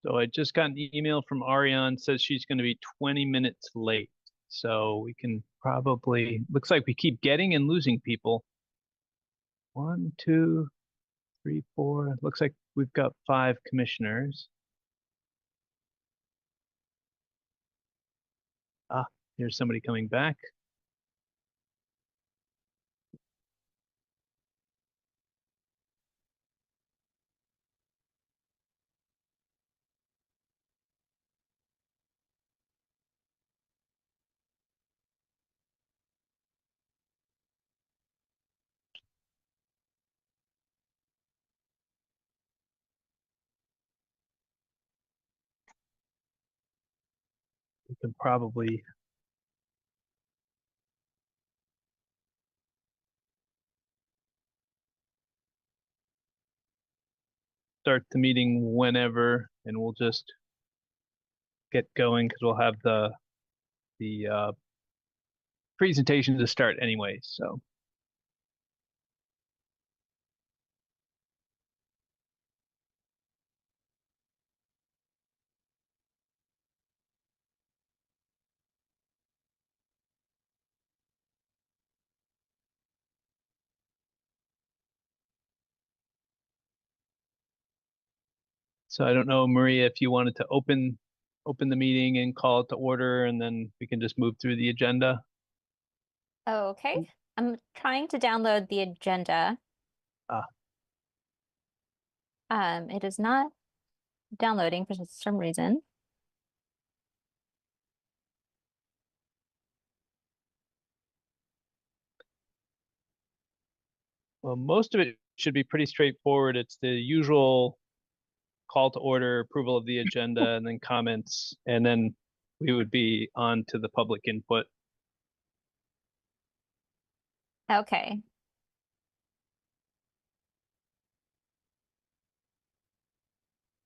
So I just got an email from Ariane, says she's going to be 20 minutes late. So we can probably, looks like we keep getting and losing people. One, two, three, four. Looks like we've got five commissioners. Ah, here's somebody coming back. We can probably start the meeting whenever, and we'll just get going because we'll have the presentation to start anyway. So I don't know, Maria, if you wanted to open the meeting and call it to order, and then we can just move through the agenda. Okay, I'm trying to download the agenda. Ah, It is not downloading for some reason. well, most of it should be pretty straightforward. It's the usual call to order, approval of the agenda, and then comments, and then we would be on to the public input. Okay.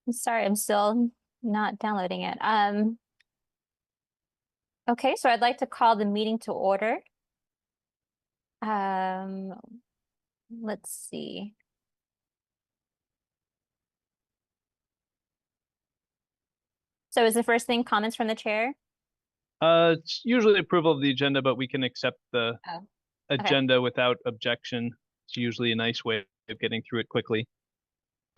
I'm sorry, I'm still not downloading it. Okay, so I'd like to call the meeting to order. Um, let's see. So is the first thing comments from the chair? It's usually approval of the agenda, but we can accept the Oh, okay. agenda without objection. It's usually a nice way of getting through it quickly.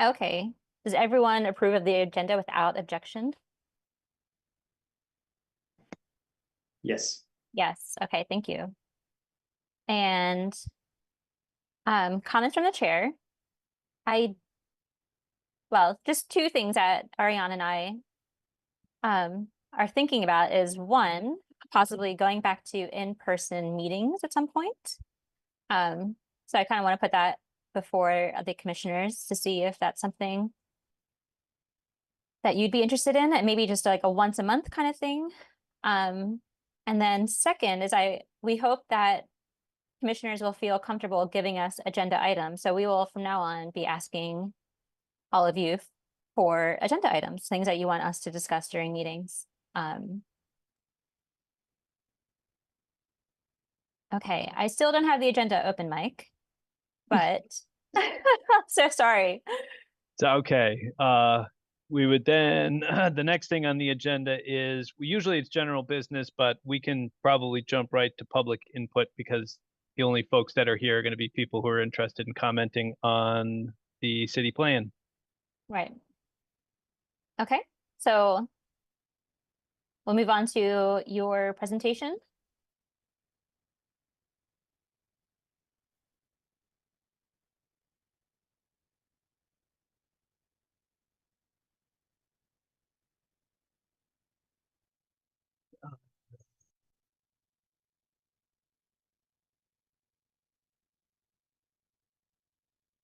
Okay. Does everyone approve of the agenda without objection? Yes. Yes. Okay, thank you. And comments from the chair. Well, just two things that Ariane and I are thinking about is one, possibly going back to in-person meetings at some point. So I kind of want to put that before the commissioners to see if that's something that you'd be interested in, and maybe just like a once a month kind of thing. And then second is we hope that commissioners will feel comfortable giving us agenda items. So we will from now on be asking all of you for agenda items, things that you want us to discuss during meetings. Okay, I still don't have the agenda open, Mike, but so sorry. So, okay. We would then, the next thing on the agenda is, usually it's general business, but we can probably jump right to public input because the only folks that are here are going to be people who are interested in commenting on the city plan. Right. Okay, so we'll move on to your presentation.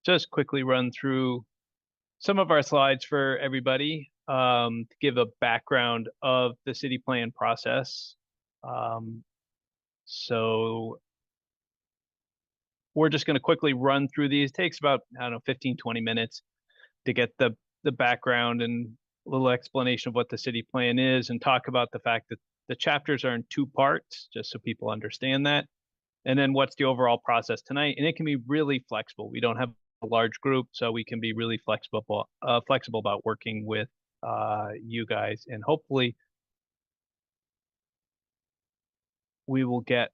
Just quickly run through some of our slides for everybody to give a background of the city plan process. So we're just going to quickly run through these. It takes about, I don't know, 15, 20 minutes to get the background and a little explanation of what the city plan is and talk about the fact that the chapters are in two parts, just so people understand that. And then what's the overall process tonight? And it can be really flexible. We don't have a large group, so we can be really flexible about working with you guys, and hopefully we will get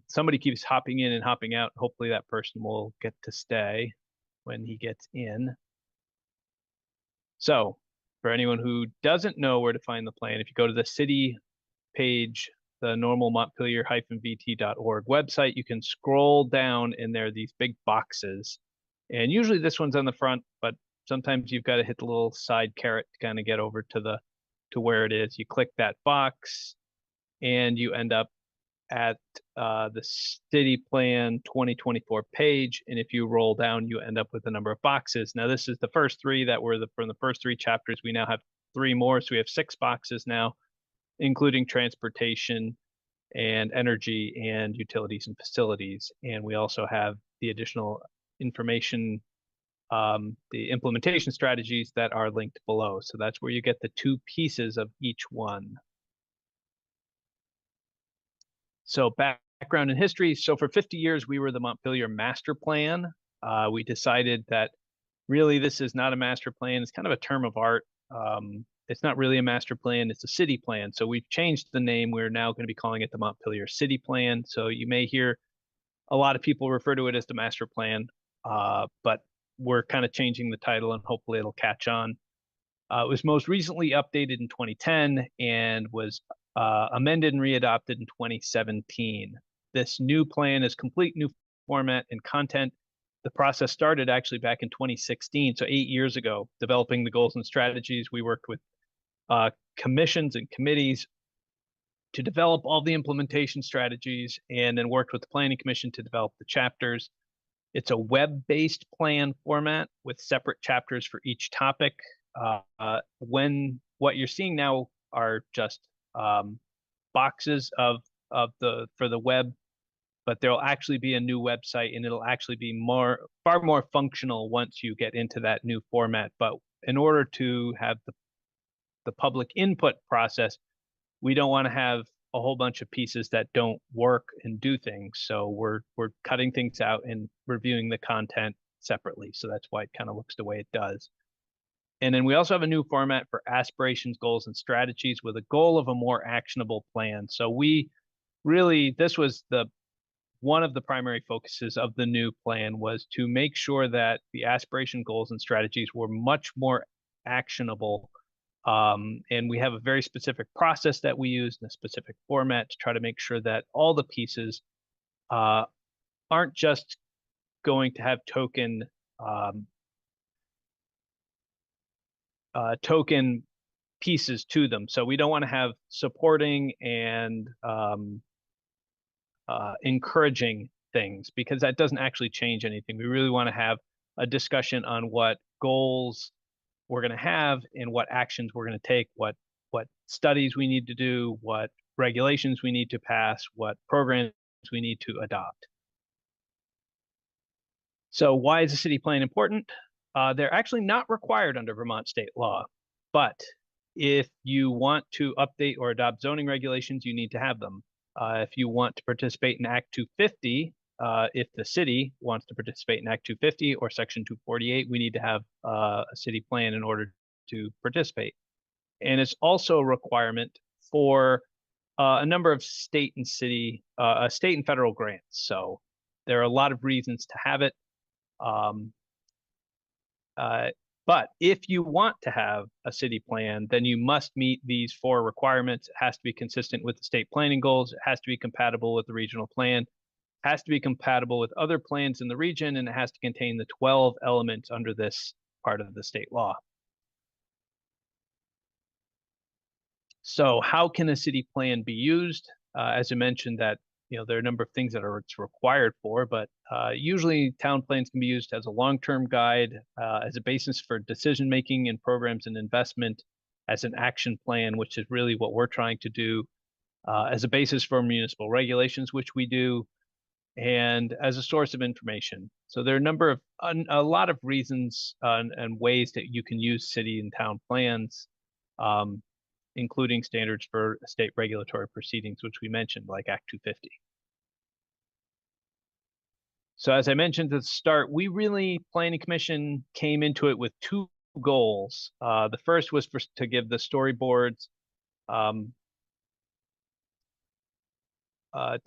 somebody keeps hopping in and hopping out. Hopefully that person will get to stay when he gets in. So for anyone who doesn't know where to find the plan, if you go to the city page, the normal Montpelier-vt.org website, you can scroll down and there are these big boxes. And usually this one's on the front, but sometimes you've got to hit the little side caret to kind of get over to where it is. You click that box and you end up at the city plan 2024 page. And if you roll down, you end up with a number of boxes. Now, this is the first three that were from the first three chapters. We now have three more. So we have 6 boxes now, including transportation and energy and utilities and facilities. And we also have the additional information, the implementation strategies that are linked below. So that's where you get the 2 pieces of each one. So background and history. So for 50 years, we were the Montpelier Master Plan. We decided that really this is not a master plan. It's kind of a term of art. It's not really a master plan. It's a city plan. So we've changed the name. We're now going to be calling it the Montpelier City Plan. So you may hear a lot of people refer to it as the master plan, but we're kind of changing the title and hopefully it'll catch on. It was most recently updated in 2010 and was amended and readopted in 2017. This new plan is complete new format and content. The process started actually back in 2016, so 8 years ago, developing the goals and strategies. We worked with commissions and committees to develop all the implementation strategies and then worked with the Planning Commission to develop the chapters. It's a web-based plan format with separate chapters for each topic. When what you're seeing now are just boxes for the web, but there'll actually be a new website and it'll actually be far more functional once you get into that new format. But in order to have the public input process, we don't want to have a whole bunch of pieces that don't work and do things. So we're cutting things out and reviewing the content separately. So that's why it kind of looks the way it does. And then we also have a new format for aspirations, goals, and strategies with a goal of a more actionable plan. So we really, this was one of the primary focuses of the new plan was to make sure that the aspiration, goals, and strategies were much more actionable. And we have a very specific process that we use in a specific format to try to make sure that all the pieces aren't just going to have token pieces to them. So we don't want to have supporting and encouraging things because that doesn't actually change anything. We really want to have a discussion on what goals we're going to have and what actions we're going to take, what studies we need to do, what regulations we need to pass, what programs we need to adopt. So why is a city plan important? They're actually not required under Vermont state law, but if you want to update or adopt zoning regulations, you need to have them. If you want to participate in Act 250, if the city wants to participate in Act 250 or Section 248, we need to have a city plan in order to participate. And it's also a requirement for a number of state and federal grants. So there are a lot of reasons to have it. But if you want to have a city plan, then you must meet these 4 requirements. It has to be consistent with the state planning goals. It has to be compatible with the regional plan. It has to be compatible with other plans in the region, and it has to contain the 12 elements under this part of the state law. So how can a city plan be used? As I mentioned that, there are a number of things that it's required for, but usually town plans can be used as a long-term guide, as a basis for decision-making in programs and investment, as an action plan, which is really what we're trying to do, as a basis for municipal regulations, which we do, and as a source of information. So there are a lot of reasons and ways that you can use city and town plans, including standards for state regulatory proceedings, which we mentioned, like Act 250. So as I mentioned at the start, Planning Commission came into it with 2 goals. The first was to give the storyboards, to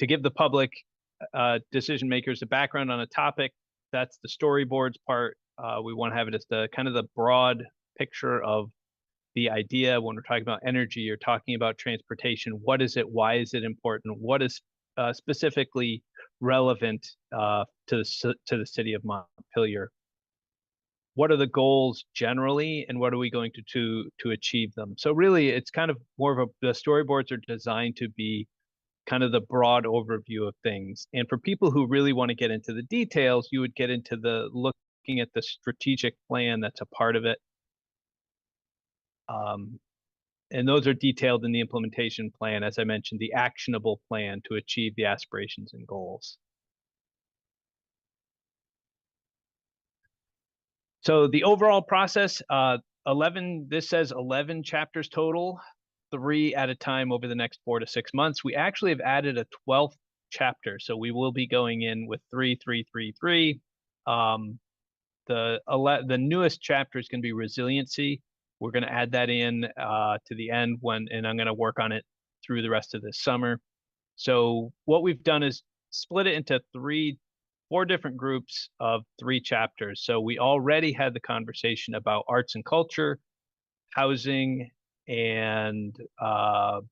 give the public decision makers a background on a topic. That's the storyboards part. We want to have it as the kind of the broad picture of the idea. When we're talking about energy or talking about transportation, what is it? Why is it important? What is specifically relevant to the city of Montpelier? What are the goals generally, and what are we going to achieve them? So really, it's kind of more of the storyboards are designed to be kind of the broad overview of things. And for people who really want to get into the details, you would get into the looking at the strategic plan that's a part of it. And those are detailed in the implementation plan, as I mentioned, the actionable plan to achieve the aspirations and goals. So the overall process, this says 11 chapters total, 3 at a time over the next 4 to 6 months. We actually have added a 12th chapter, so we will be going in with 3, 3, 3, 3. The newest chapter is going to be resiliency. We're going to add that in to the end and I'm going to work on it through the rest of this summer. So what we've done is split it into 4 different groups of 3 chapters. So we already had the conversation about arts and culture, housing, and I'm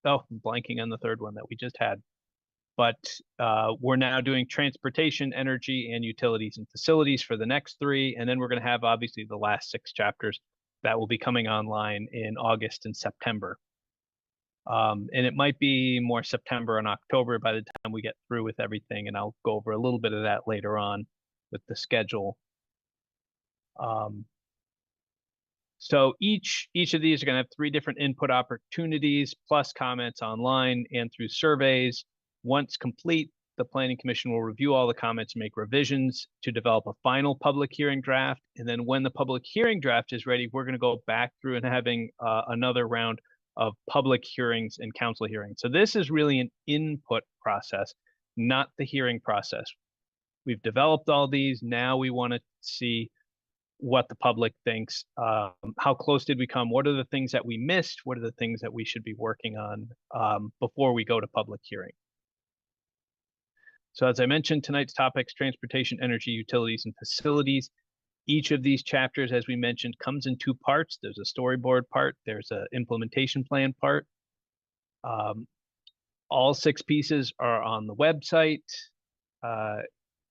blanking on the third one that we just had. But we're now doing transportation, energy, and utilities and facilities for the next 3. And then we're going to have, obviously, the last 6 chapters that will be coming online in August and September. And it might be more September and October by the time we get through with everything. And I'll go over a little bit of that later on with the schedule. So each of these are going to have 3 different input opportunities, plus comments online and through surveys. Once complete, the Planning Commission will review all the comments and make revisions to develop a final public hearing draft. And then when the public hearing draft is ready, we're going to go back through and having another round of public hearings and council hearings. So this is really an input process, not the hearing process. We've developed all these. Now we want to see what the public thinks. How close did we come? What are the things that we missed? What are the things that we should be working on before we go to public hearing? So as I mentioned, tonight's topics, transportation, energy, utilities, and facilities. Each of these chapters, as we mentioned, comes in 2 parts. There's a storyboard part. There's an implementation plan part. All 6 pieces are on the website.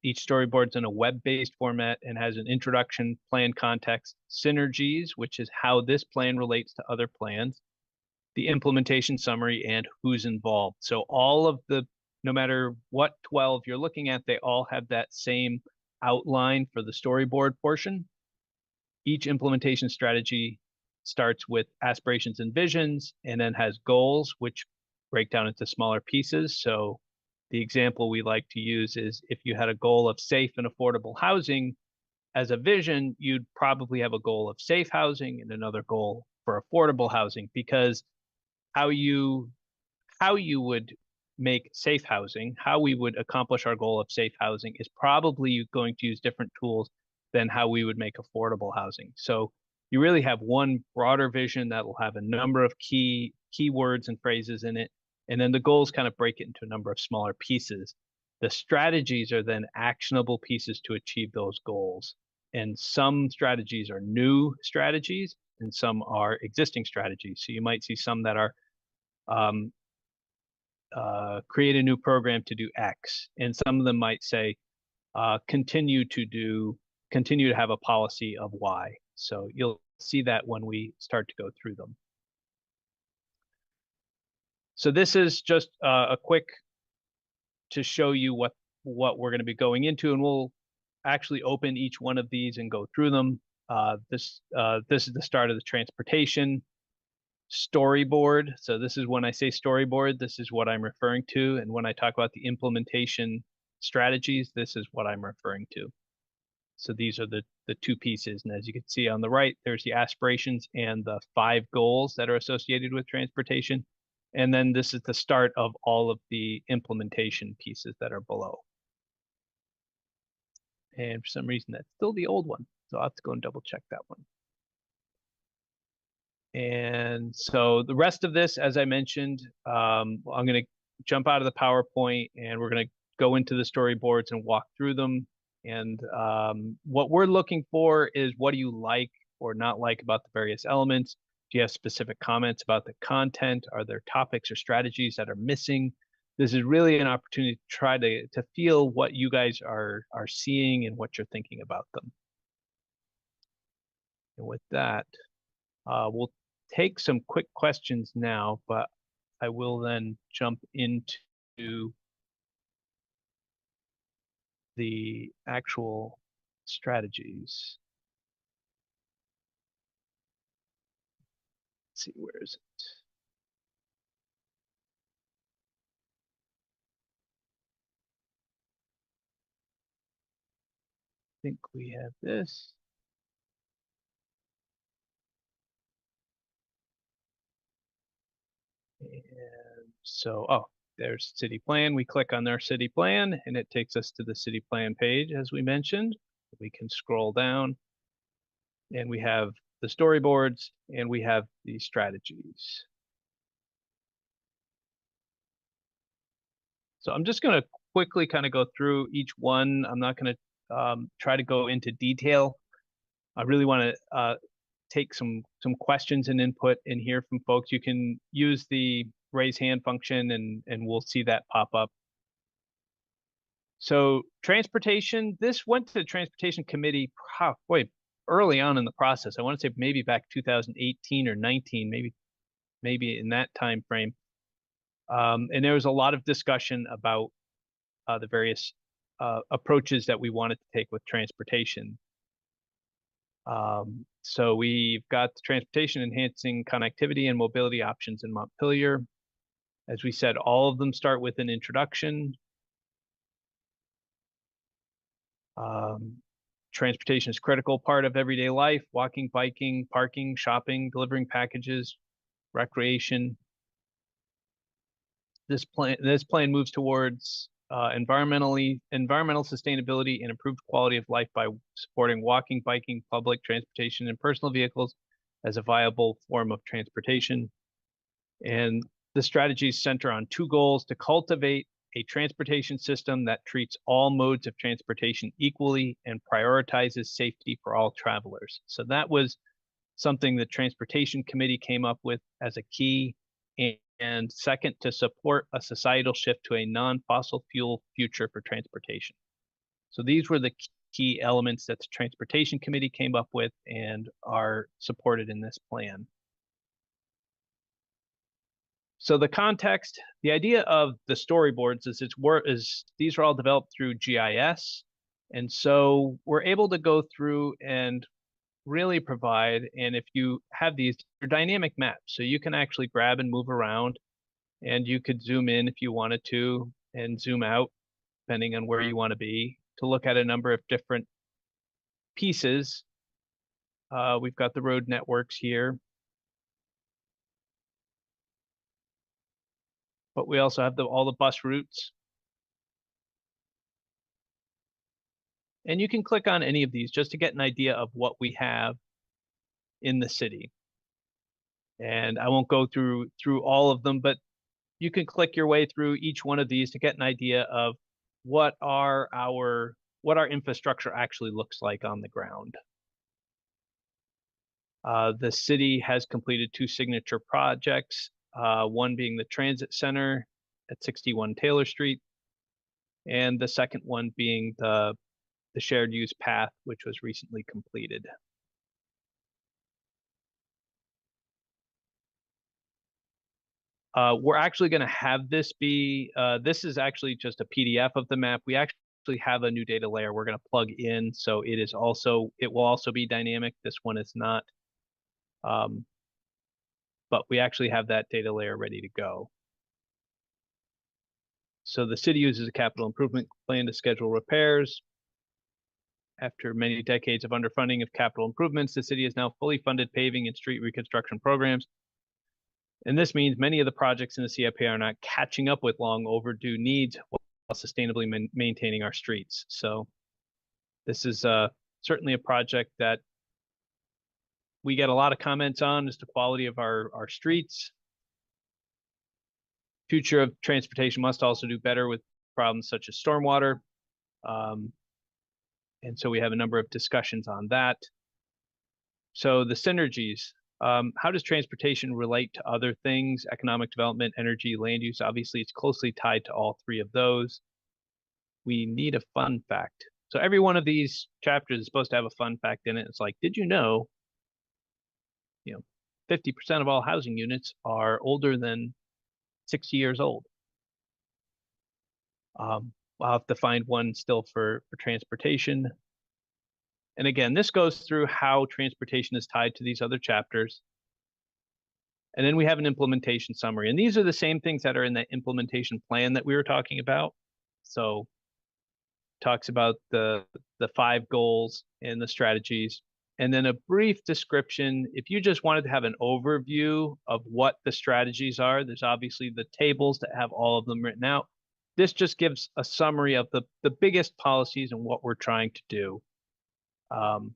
Each storyboard's in a web-based format and has an introduction, plan context, synergies, which is how this plan relates to other plans, the implementation summary, and who's involved. So all of no matter what 12 you're looking at, they all have that same outline for the storyboard portion. Each implementation strategy starts with aspirations and visions, and then has goals, which break down into smaller pieces. So the example we like to use is if you had a goal of safe and affordable housing as a vision, you'd probably have a goal of safe housing and another goal for affordable housing, because how you would make safe housing, how we would accomplish our goal of safe housing is probably going to use different tools than how we would make affordable housing. So you really have one broader vision that will have a number of keywords and phrases in it. And then the goals kind of break it into a number of smaller pieces. The strategies are then actionable pieces to achieve those goals. And some strategies are new strategies and some are existing strategies. So you might see some that are create a new program to do X. And some of them might say, continue to have a policy of Y. So you'll see that when we start to go through them. So this is just a quick to show you what we're going to be going into, and we'll actually open each one of these and go through them. This is the start of the transportation storyboard. So this is when I say storyboard, this is what I'm referring to. And when I talk about the implementation strategies, this is what I'm referring to. So these are the 2 pieces. And as you can see on the right, there's the aspirations and the 5 goals that are associated with transportation. And then this is the start of all of the implementation pieces that are below. And for some reason, that's still the old one. So I'll have to go and double check that one. And so the rest of this, as I mentioned, I'm going to jump out of the PowerPoint and we're going to go into the storyboards and walk through them. And what we're looking for is, what do you like or not like about the various elements? Do you have specific comments about the content? Are there topics or strategies that are missing? This is really an opportunity to try to feel what you guys are seeing and what you're thinking about them. And with that, we'll take some quick questions now, but I will then jump into the actual strategies. Let's see, where is it? I think we have this. And so, oh, there's city plan. We click on their city plan and it takes us to the city plan page, as we mentioned. We can scroll down and we have the storyboards and we have the strategies. So I'm just going to quickly kind of go through each one. I'm not going to try to go into detail. I really want to take some questions and input and hear from folks. You can use the raise hand function and we'll see that pop up. So transportation, this went to the transportation committee early on in the process. I want to say maybe back 2018 or 19, maybe in that time frame. And there was a lot of discussion about the various approaches that we wanted to take with transportation. So we've got the transportation enhancing connectivity and mobility options in Montpelier. As we said, all of them start with an introduction. Transportation is a critical part of everyday life: walking, biking, parking, shopping, delivering packages, recreation. This plan moves towards environmental sustainability and improved quality of life by supporting walking, biking, public transportation, and personal vehicles as a viable form of transportation. And the strategies center on two goals: to cultivate a transportation system that treats all modes of transportation equally and prioritizes safety for all travelers. So that was something the Transportation Committee came up with as a key. And second, to support a societal shift to a non-fossil fuel future for transportation. So these were the key elements that the Transportation Committee came up with and are supported in this plan. So the context, the idea of the storyboards is these are all developed through GIS. And so we're able to go through and really provide, and if you have these, they're dynamic maps. So you can actually grab and move around, and you could zoom in if you wanted to and zoom out depending on where you want to be to look at a number of different pieces. We've got the road networks here, but we also have all the bus routes. And you can click on any of these just to get an idea of what we have in the city. And I won't go through all of them, but you can click your way through each one of these to get an idea of what our infrastructure actually looks like on the ground. The city has completed 2 signature projects, one being the transit center at 61 Taylor Street, and the second one being the shared use path, which was recently completed. We're actually going to have this be, this is actually just a PDF of the map. We actually have a new data layer we're going to plug in, so it will also be dynamic. This one is not, but we actually have that data layer ready to go. So the city uses a capital improvement plan to schedule repairs. After many decades of underfunding of capital improvements, the city has now fully funded paving and street reconstruction programs. And this means many of the projects in the CIP are not catching up with long overdue needs while sustainably maintaining our streets. So this is certainly a project that we get a lot of comments on, is the quality of our streets. Future of transportation must also do better with problems such as stormwater. And so we have a number of discussions on that. So the synergies, how does transportation relate to other things? Economic development, energy, land use. Obviously, it's closely tied to all three of those. We need a fun fact. So every one of these chapters is supposed to have a fun fact in it. It's like, did you know, 50% of all housing units are older than 60 years old? I'll have to find one still for transportation. And again, this goes through how transportation is tied to these other chapters. And then we have an implementation summary. And these are the same things that are in the implementation plan that we were talking about. So talks about the 5 goals and the strategies. And then a brief description. If you just wanted to have an overview of what the strategies are, there's obviously the tables that have all of them written out. This just gives a summary of the biggest policies and what we're trying to do. And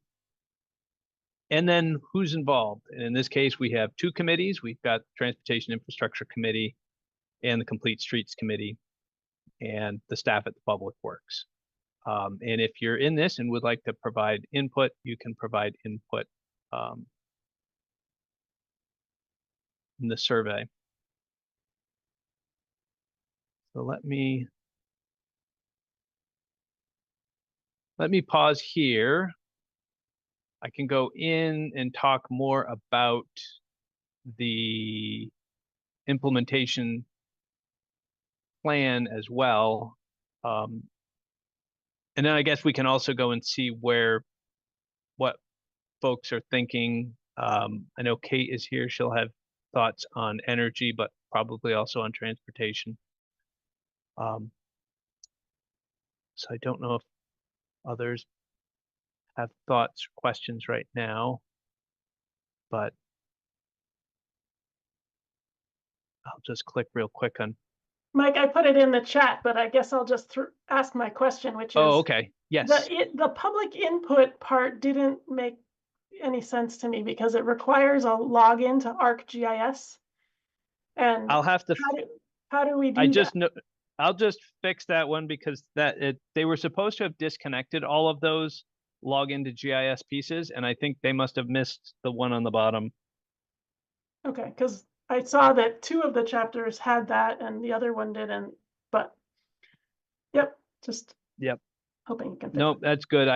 then who's involved? And in this case, we have 2 committees. We've got Transportation Infrastructure Committee and the Complete Streets Committee and the staff at the Public Works. And if you're in this and would like to provide input, you can provide input in the survey. So let me pause here. I can go in and talk more about the implementation plan as well. And then I guess we can also go and see what folks are thinking. I know Kate is here. She'll have thoughts on energy, but probably also on transportation. So I don't know if others have thoughts or questions right now, but I'll just click real quick on. Mike, I put it in the chat, but I guess I'll just ask my question, which is, Oh, okay. Yes. The public input part didn't make any sense to me because it requires a login to ArcGIS. And I'll have to. How do we do that? I'll just fix that one because they were supposed to have disconnected all of those login to GIS pieces, and I think they must have missed the one on the bottom. Okay, because I saw that 2 of the chapters had that and the other one didn't, but yep. Hoping you can fix Nope, it. that's good.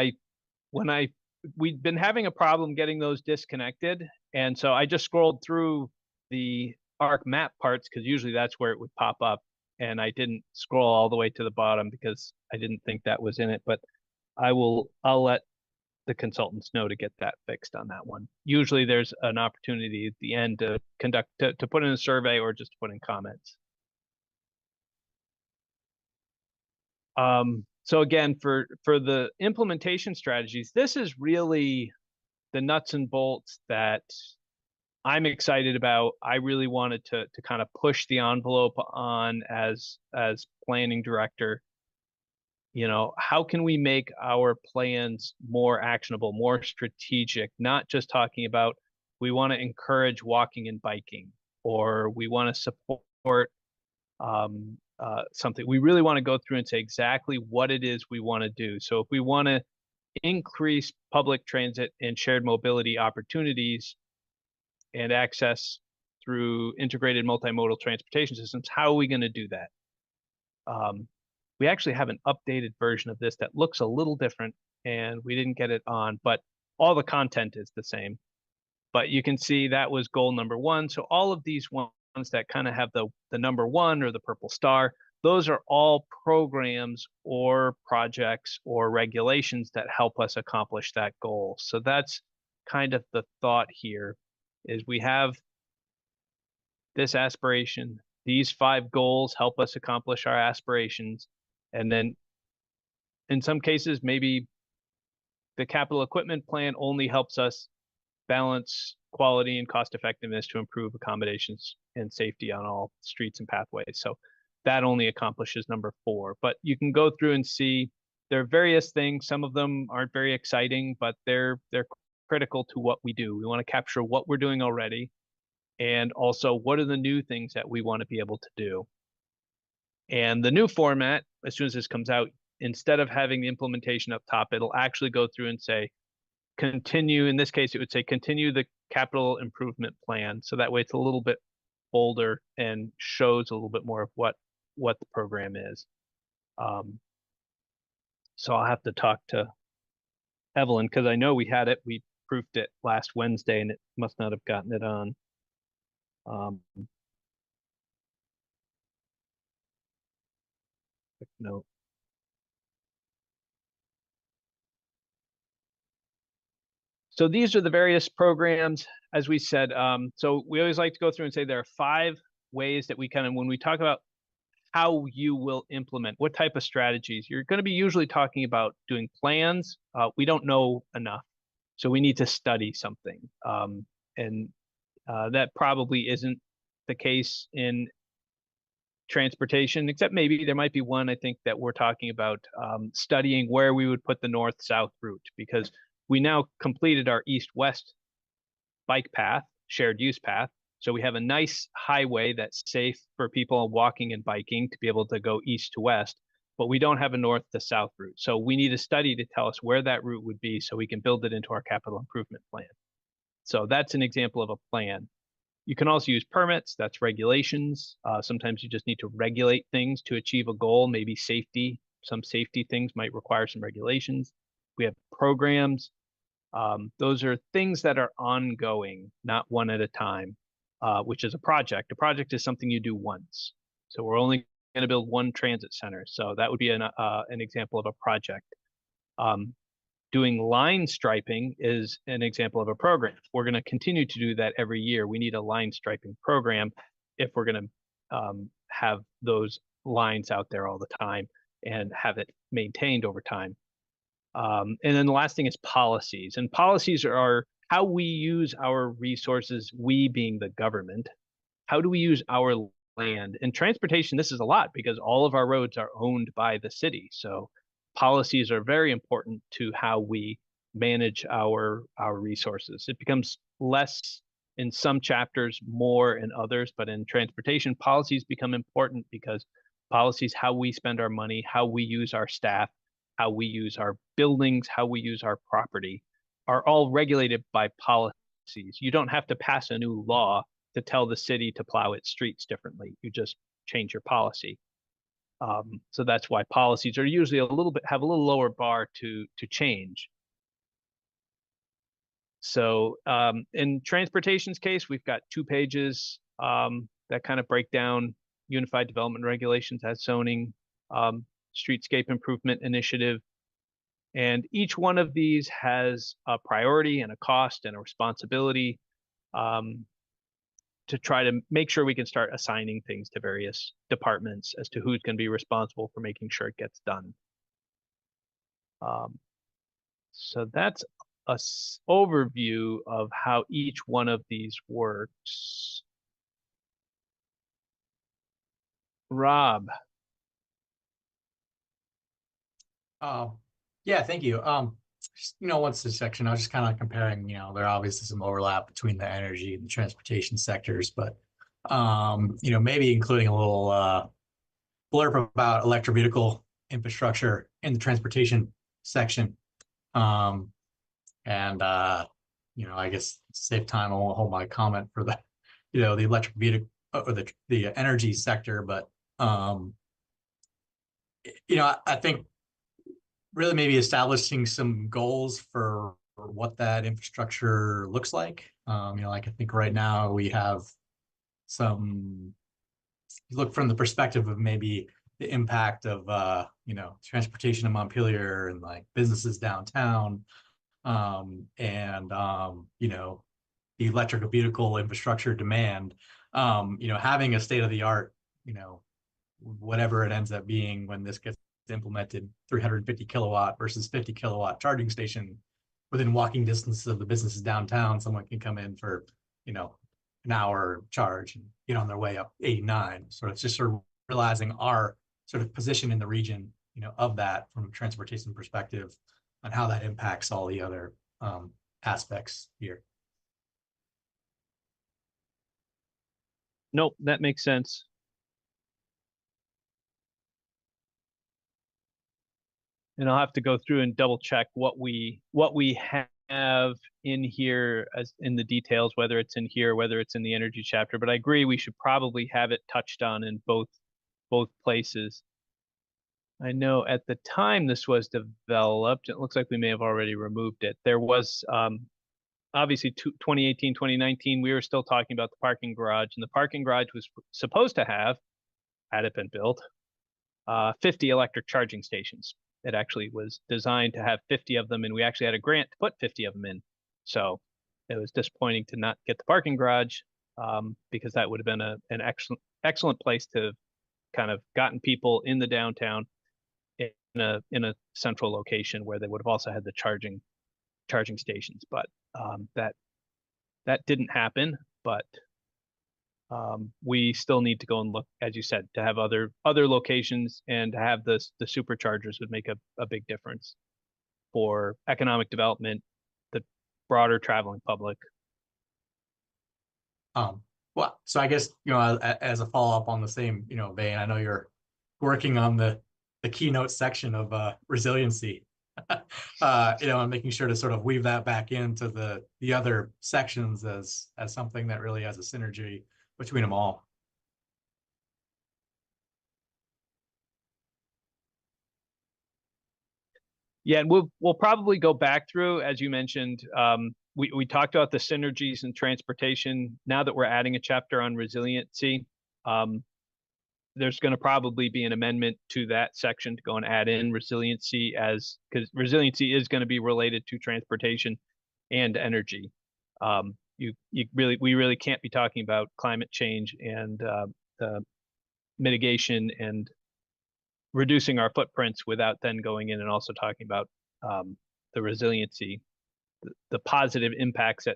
We'd been having a problem getting those disconnected, and so I just scrolled through the Arc map parts because usually that's where it would pop up, and I didn't scroll all the way to the bottom because I didn't think that was in it. But I'll let the consultants know to get that fixed on that one. Usually there's an opportunity at the end to to put in a survey or just to put in comments. So again, for the implementation strategies, this is really the nuts and bolts that I'm excited about. I really wanted to kind of push the envelope on as planning director. How can we make our plans more actionable, more strategic, not just talking about we want to encourage walking and biking, or we want to support something. We really want to go through and say exactly what it is we want to do. So if we want to increase public transit and shared mobility opportunities and access through integrated multimodal transportation systems, how are we going to do that? We actually have an updated version of this that looks a little different, and we didn't get it on, but all the content is the same. But you can see that was goal number 1. So all of these ones that kind of have the number 1 or the purple star, those are all programs or projects or regulations that help us accomplish that goal. So that's kind of the thought here, is we have this aspiration. These 5 goals help us accomplish our aspirations. And then in some cases, maybe the capital equipment plan only helps us balance quality and cost effectiveness to improve accommodations and safety on all streets and pathways. So that only accomplishes number 4. But you can go through and see there are various things. Some of them aren't very exciting, but they're critical to what we do. We want to capture what we're doing already, and also what are the new things that we want to be able to do. And the new format, as soon as this comes out, instead of having the implementation up top, it'll actually go through and say, continue. In this case, it would say continue the capital improvement plan. So that way it's a little bit bolder and shows a little bit more of what the program is. So I'll have to talk to Evelyn, because I know we had it. We proofed it last Wednesday and it must not have gotten it on. Quick note. So these are the various programs, as we said. So we always like to go through and say there are 5 ways that we kind of, when we talk about how you will implement, what type of strategies, you're going to be usually talking about doing plans. We don't know enough, so we need to study something. And that probably isn't the case in transportation, except maybe there might be one. I think that we're talking about studying where we would put the north-south route, because we now completed our east-west bike path, shared use path. So we have a nice highway that's safe for people walking and biking to be able to go east to west, but we don't have a north to south route. So we need a study to tell us where that route would be so we can build it into our capital improvement plan. So that's an example of a plan. You can also use permits, that's regulations. Sometimes you just need to regulate things to achieve a goal, maybe safety. Some safety things might require some regulations. We have programs. Those are things that are ongoing, not one at a time, which is a project. A project is something you do once. So we're only going to build one transit center. So that would be an example of a project. Doing line striping is an example of a program. We're going to continue to do that every year. We need a line striping program if we're going to have those lines out there all the time and have it maintained over time. And then the last thing is policies. And policies are how we use our resources, we being the government. How do we use our land? And transportation, this is a lot because all of our roads are owned by the city. So policies are very important to how we manage our resources. It becomes less in some chapters, more in others, but in transportation, policies become important because policies, how we spend our money, how we use our staff, how we use our buildings, how we use our property, are all regulated by policies. You don't have to pass a new law to tell the city to plow its streets differently. You just change your policy. So that's why policies are usually have a little lower bar to change. So in transportation's case, we've got 2 pages that kind of break down unified development regulations as zoning, streetscape improvement initiative. And each one of these has a priority and a cost and a responsibility to try to make sure we can start assigning things to various departments as to who's going to be responsible for making sure it gets done. So that's an overview of how each one of these works. Rob. Yeah, thank you. Once this section, I was just kind of comparing, there are obviously some overlap between the energy and the transportation sectors, but, maybe including a little blurb about electric vehicle infrastructure in the transportation section. I guess to save time, I won't hold my comment for the, the electric vehicle or the energy sector, but, I think really maybe establishing some goals for what that infrastructure looks like. I think right now we have look from the perspective of maybe the impact of, transportation in Montpelier and like businesses downtown, the electric vehicle infrastructure demand, having a state-of-the-art, whatever it ends up being when this gets implemented, 350 kilowatt versus 50 kilowatt charging station within walking distance of the businesses downtown. Someone can come in for, an hour charge and get on their way up 89. So it's just sort of realizing our sort of position in the region of that from a transportation perspective and how that impacts all the other aspects here. Nope, that makes sense. And I'll have to go through and double check what we have in here as in the details, whether it's in here, whether it's in the energy chapter. But I agree we should probably have it touched on in both places. I know at the time this was developed, it looks like we may have already removed it. There was obviously 2018, 2019, we were still talking about the parking garage, and the parking garage was supposed to have, had it been built, 50 electric charging stations. It actually was designed to have 50 of them, and we actually had a grant to put 50 of them in. So it was disappointing to not get the parking garage, because that would have been an excellent place to kind of gotten people in the downtown in a central location where they would have also had the charging stations. But that didn't happen. But we still need to go and look, as you said, to have other locations, and to have the superchargers would make a big difference for economic development, the broader traveling public. Well, so I guess, as a follow-up on the same, vein, I know you're working on the keynote section of resiliency, and making sure to sort of weave that back into the other sections as something that really has a synergy between them all. Yeah, and we'll probably go back through, as you mentioned, we talked about the synergies in transportation. Now that we're adding a chapter on resiliency, there's going to probably be an amendment to that section to go and add in resiliency, because resiliency is going to be related to transportation and energy. We really can't be talking about climate change and the mitigation and reducing our footprints without then going in and also talking about the resiliency, the positive impacts that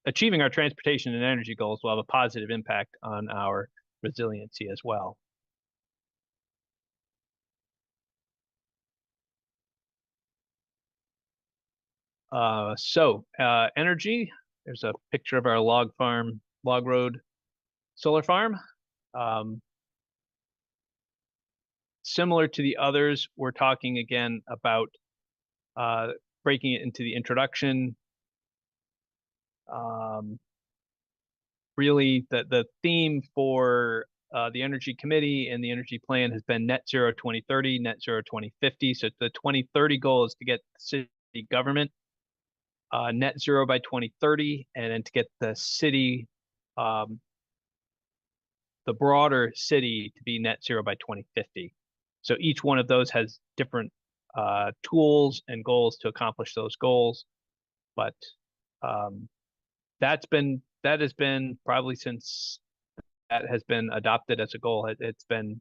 achieving our transportation and energy goals will have a positive impact on our resiliency as well. Energy, there's a picture of our log road solar farm. Similar to the others, we're talking again about breaking it into the introduction. Really, the theme for the Energy Committee and the Energy Plan has been net zero 2030, net zero 2050. So the 2030 goal is to get city government net zero by 2030, and then to get the city, the broader city, to be net zero by 2050. So each one of those has different tools and goals to accomplish those goals. But that has been probably since that has been adopted as a goal. It's been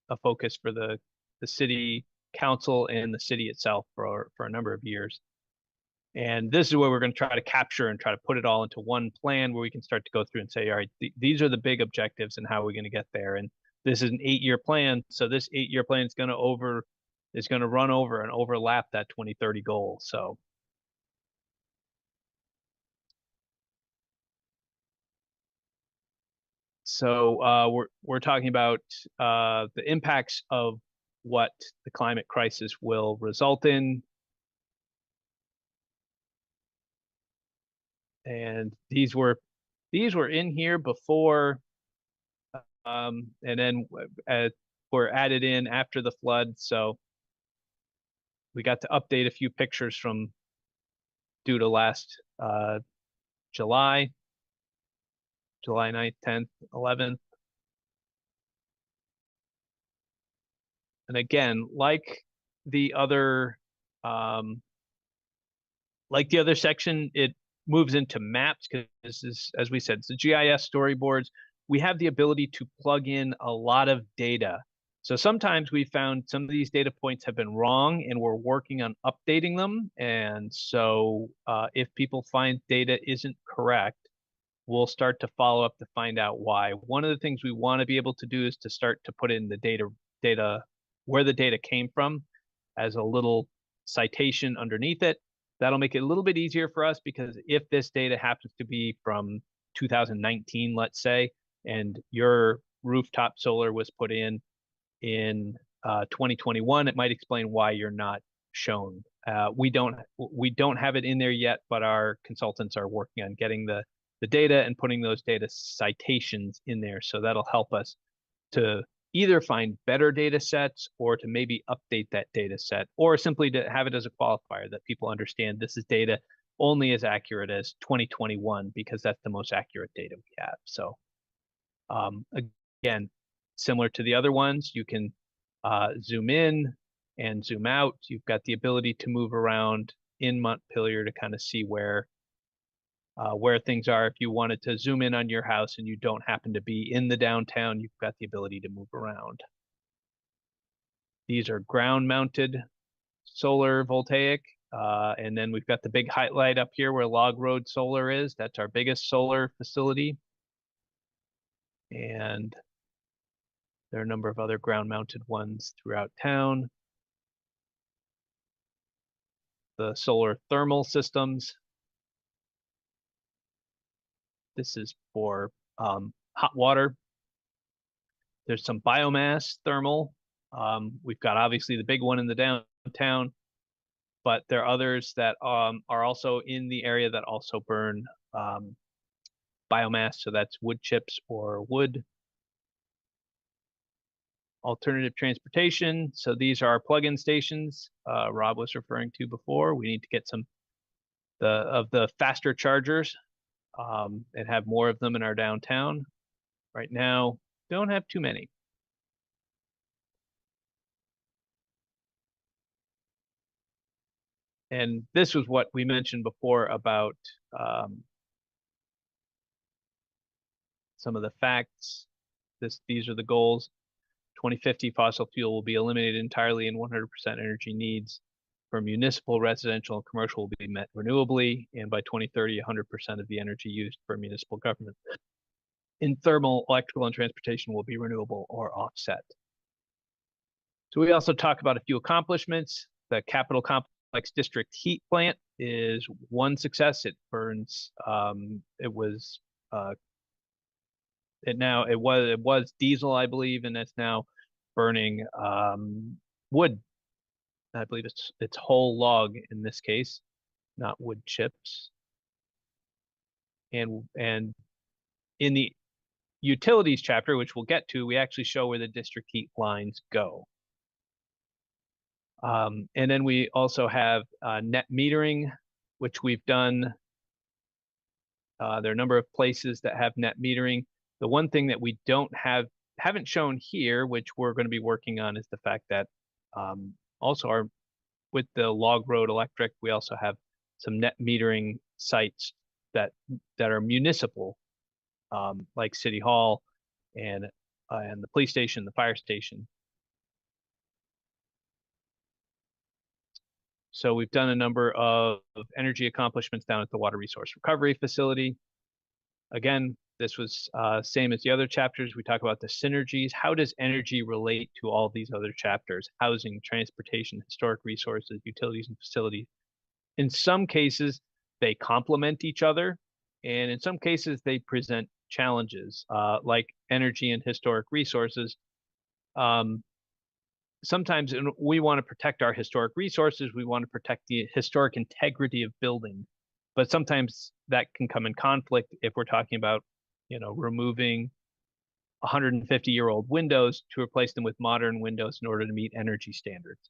a focus for the city council and the city itself for a number of years. And this is where we're going to try to capture and try to put it all into one plan where we can start to go through and say, all right, these are the big objectives and how are we going to get there? And this is an 8-year plan. So this 8-year plan is going to run over and overlap that 2030 goal. So we're talking about the impacts of what the climate crisis will result in. And these were in here before, and then were added in after the flood. So we got to update a few pictures from due to last July 9th, 10th, 11th. And again, like the other section, it moves into maps, because this is, as we said, it's the GIS storyboards. We have the ability to plug in a lot of data. So sometimes we found some of these data points have been wrong, and we're working on updating them. And so if people find data isn't correct, we'll start to follow up to find out why. One of the things we want to be able to do is to start to put in the data where the data came from as a little citation underneath it. That'll make it a little bit easier for us, because if this data happens to be from 2019, let's say, and your rooftop solar was put in 2021, it might explain why you're not shown. We don't have it in there yet, but our consultants are working on getting the data and putting those data citations in there. So that'll help us to either find better data sets, or to maybe update that data set, or simply to have it as a qualifier that people understand this is data only as accurate as 2021, because that's the most accurate data we have. So again, similar to the other ones, you can zoom in and zoom out. You've got the ability to move around in Montpelier to kind of see where things are. If you wanted to zoom in on your house and you don't happen to be in the downtown, you've got the ability to move around. These are ground mounted solar voltaic. And then we've got the big highlight up here where Log Road Solar is. That's our biggest solar facility. And there are a number of other ground mounted ones throughout town. The solar thermal systems. This is for hot water. There's some biomass thermal. We've got obviously the big one in the downtown, but there are others that are also in the area that also burn biomass. So that's wood chips or wood. Alternative transportation. So these are our plug-in stations Rob was referring to before. We need to get some of the faster chargers and have more of them in our downtown. Right now, don't have too many. And this was what we mentioned before about some of the facts. These are the goals. 2050, fossil fuel will be eliminated entirely, and 100% energy needs for municipal, residential, and commercial will be met renewably. And by 2030, 100% of the energy used for municipal government in thermal, electrical, and transportation will be renewable or offset. So we also talk about a few accomplishments. The Capital Complex District Heat Plant is one success. It burns. It was diesel, I believe, and it's now burning wood. I believe it's whole log in this case, not wood chips. And in the utilities chapter, which we'll get to, we actually show where the district heat lines go. And then we also have net metering, which we've done. There are a number of places that have net metering. The one thing that we haven't shown here, which we're going to be working on, is the fact that also with the Log Road Electric, we also have some net metering sites that are municipal, like City Hall and the police station, the fire station. So we've done a number of energy accomplishments down at the Water Resource Recovery Facility. Again, this was same as the other chapters. We talk about the synergies. How does energy relate to all these other chapters? Housing, transportation, historic resources, utilities, and facilities. In some cases, they complement each other. And in some cases, they present challenges, like energy and historic resources. Sometimes we want to protect our historic resources. We want to protect the historic integrity of building. But sometimes that can come in conflict if we're talking about, removing 150-year-old windows to replace them with modern windows in order to meet energy standards.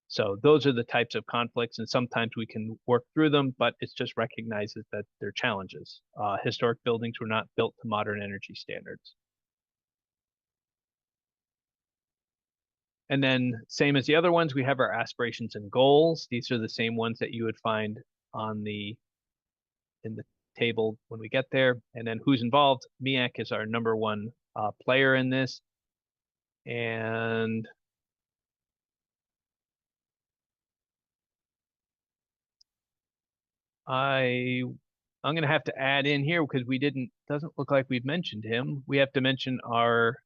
So those are the types of conflicts, and sometimes we can work through them, but it just recognizes that they're challenges. Historic buildings were not built to modern energy standards. And then same as the other ones, we have our aspirations and goals. These are the same ones that you would find in the table when we get there. And then who's involved? MEAC is our number one player in this. And I'm going to have to add in here because doesn't look like we've mentioned him. We have to mention our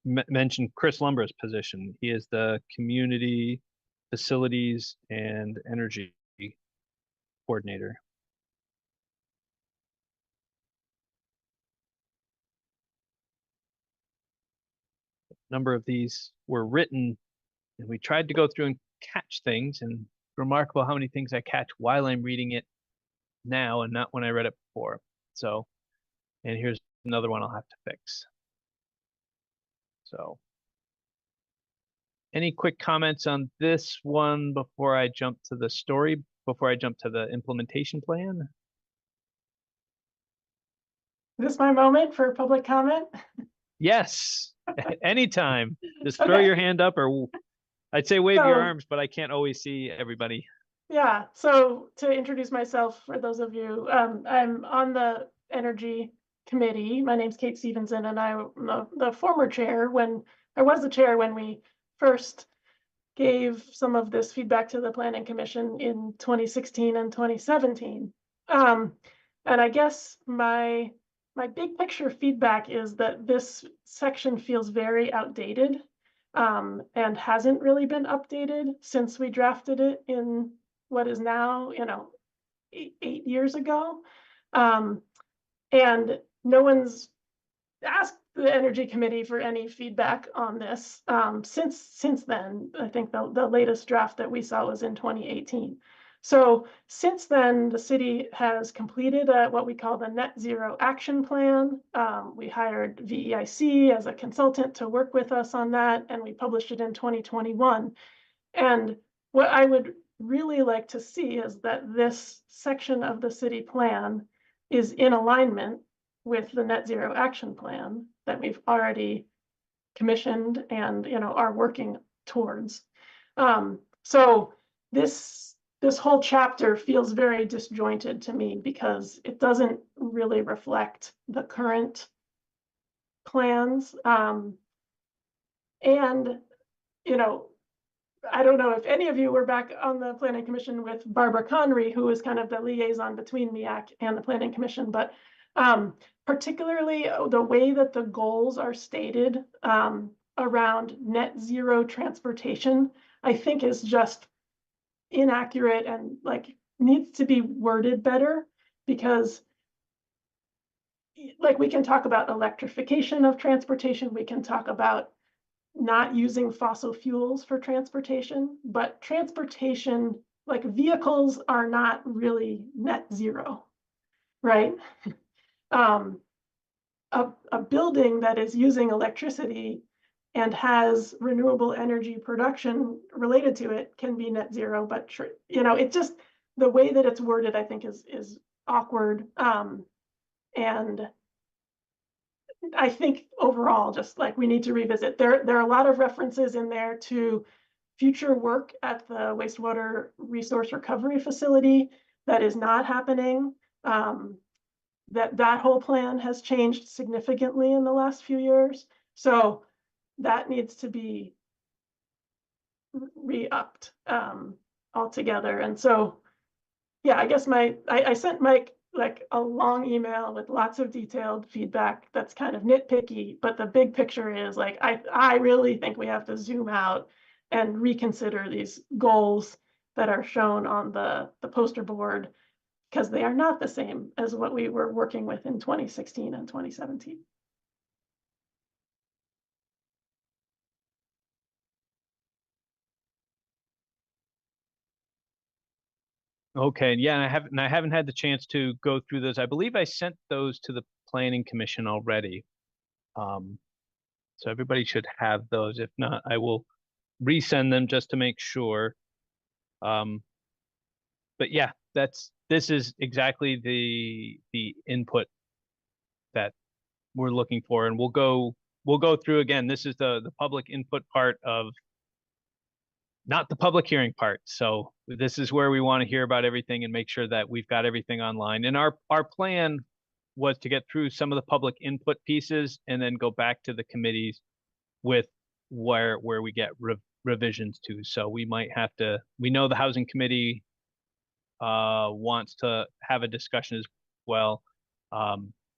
mention Chris Lumber's position. He is the Community Facilities and Energy Coordinator. A number of these were written, and we tried to go through and catch things, and remarkable how many things I catch while I'm reading it now and not when I read it before. So, and here's another one I'll have to fix. So, any quick comments on this one before I jump to the story, before I jump to the implementation plan? Is this my moment for public comment? Yes, anytime. Just throw Okay. your hand up, or I'd say wave your So- arms, but I can't always see everybody. Yeah, so to introduce myself, for those of you, I'm on the Energy Committee. My name's Kate Stevenson, and I'm the former chair when, I was the chair when we first gave some of this feedback to the Planning Commission in 2016 and 2017. And I guess my big picture feedback is that this section feels very outdated, and hasn't really been updated since we drafted it in what is now, 8 years ago. And no one's asked the Energy Committee for any feedback on this since then. I think the latest draft that we saw was in 2018. So since then, the city has completed what we call the Net Zero Action Plan. We hired VEIC as a consultant to work with us on that, and we published it in 2021. And what I would really like to see is that this section of the city plan is in alignment with the Net Zero Action Plan that we've already commissioned and are working towards. So this whole chapter feels very disjointed to me because it doesn't really reflect the current plans. And I don't know if any of you were back on the Planning Commission with Barbara Conry, who was kind of the liaison between MEAC and the Planning Commission, but particularly the way that the goals are stated around net zero transportation, I think is just inaccurate and needs to be worded better, because we can talk about electrification of transportation, we can talk about not using fossil fuels for transportation, but transportation, vehicles, are not really net zero, right? A building that is using electricity and has renewable energy production related to it can be net zero, but it just, the way that it's worded, I think is awkward. And I think overall, just we need to revisit. There are a lot of references in there to future work at the wastewater resource recovery facility that is not happening. That whole plan has changed significantly in the last few years. So that needs to be re-upped altogether. And so, yeah, I guess I sent Mike a long email with lots of detailed feedback that's kind of nitpicky, but the big picture is I really think we have to zoom out and reconsider these goals that are shown on the poster board, because they are not the same as what we were working with in 2016 and 2017. Okay, yeah, I haven't had the chance to go through those. I believe I sent those to the Planning Commission already. So everybody should have those. If not, I will resend them just to make sure. But yeah, this is exactly the input that we're looking for, and we'll go through again. This is the public input part of, not the public hearing part. So this is where we want to hear about everything and make sure that we've got everything online. And our plan was to get through some of the public input pieces and then go back to the committees with where we get revisions to. So we might have to, we know the Housing Committee wants to have a discussion as well.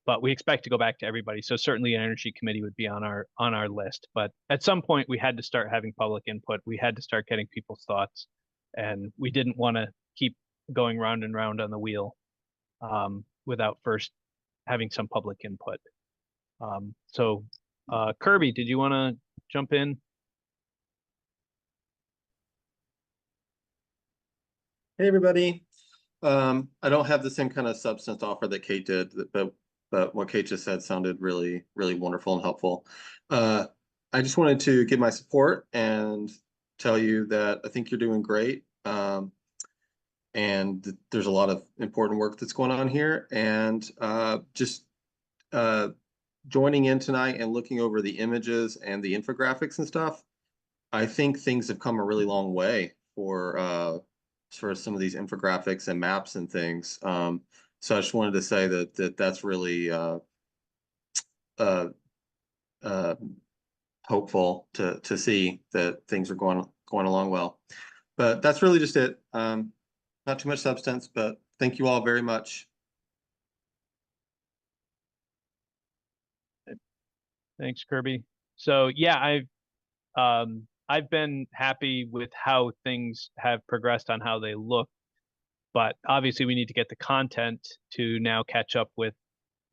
but we expect to go back to everybody. So certainly an energy committee would be on our list. But at some point we had to start having public input. We had to start getting people's thoughts, and we didn't want to keep going round and round on the wheel without first having some public input. So Kirby, did you want to jump in? Hey, everybody. I don't have the same kind of substance offer that Kate did, but what Kate just said sounded really, really wonderful and helpful. I just wanted to give my support and tell you that I think you're doing great. And there's a lot of important work that's going on here. And just joining in tonight and looking over the images and the infographics and stuff, I think things have come a really long way for some of these infographics and maps and things. So I just wanted to say that's really hopeful to see that things are going along well. But that's really just it. Not too much substance, but thank you all very much. Thanks, Kirby. So yeah, I've been happy with how things have progressed on how they look, but obviously we need to get the content to now catch up with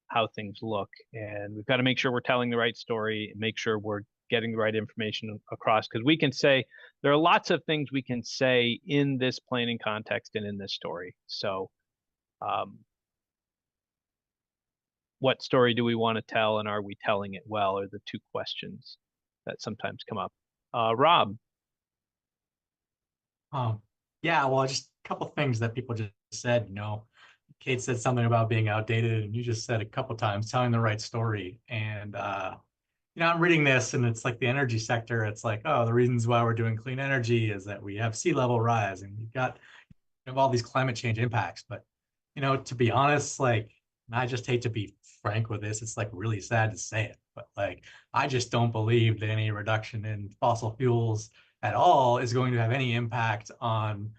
how things look, and we've got to make sure we're telling the right story and make sure we're getting the right information across, because we can say there are lots of things we can say in this planning context and in this story. So what story do we want to tell, and are we telling it well, are the two questions that sometimes come up. Rob. Yeah, well, just a couple things that people just said. You know, Kate said something about being outdated, and you just said a couple times telling the right story. And you know, I'm reading this, and it's like the energy sector. It's like, oh, the reasons why we're doing clean energy is that we have sea level rise, and you've got all these climate change impacts. But you know, to be honest, like, and I just hate to be frank with this, it's like really sad to say it, but like, I just don't believe that any reduction in fossil fuels at all is going to have any impact on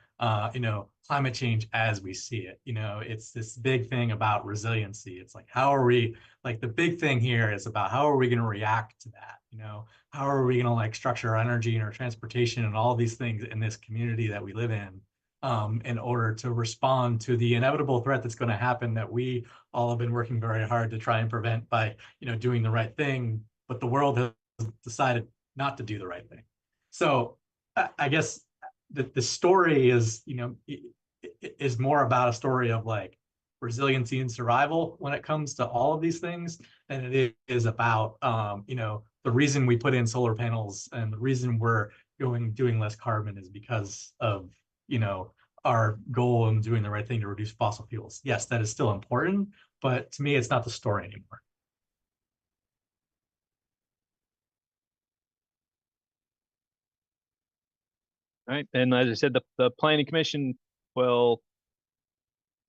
you know, climate change as we see it. You know, it's this big thing about resiliency. It's like, how are we, like, the big thing here is about how are we going to react to that? You know, how are we going to like structure our energy and our transportation and all these things in this community that we live in order to respond to the inevitable threat that's going to happen, that we all have been working very hard to try and prevent by, you know, doing the right thing, but the world has decided not to do the right thing. So I guess the story is, you know, is more about a story of like resiliency and survival when it comes to all of these things than it is about, you know, the reason we put in solar panels and the reason we're doing less carbon is because of, you know, our goal in doing the right thing to reduce fossil fuels. Yes, that is still important, but to me, it's not the story anymore. Right. And as I said, the planning commission will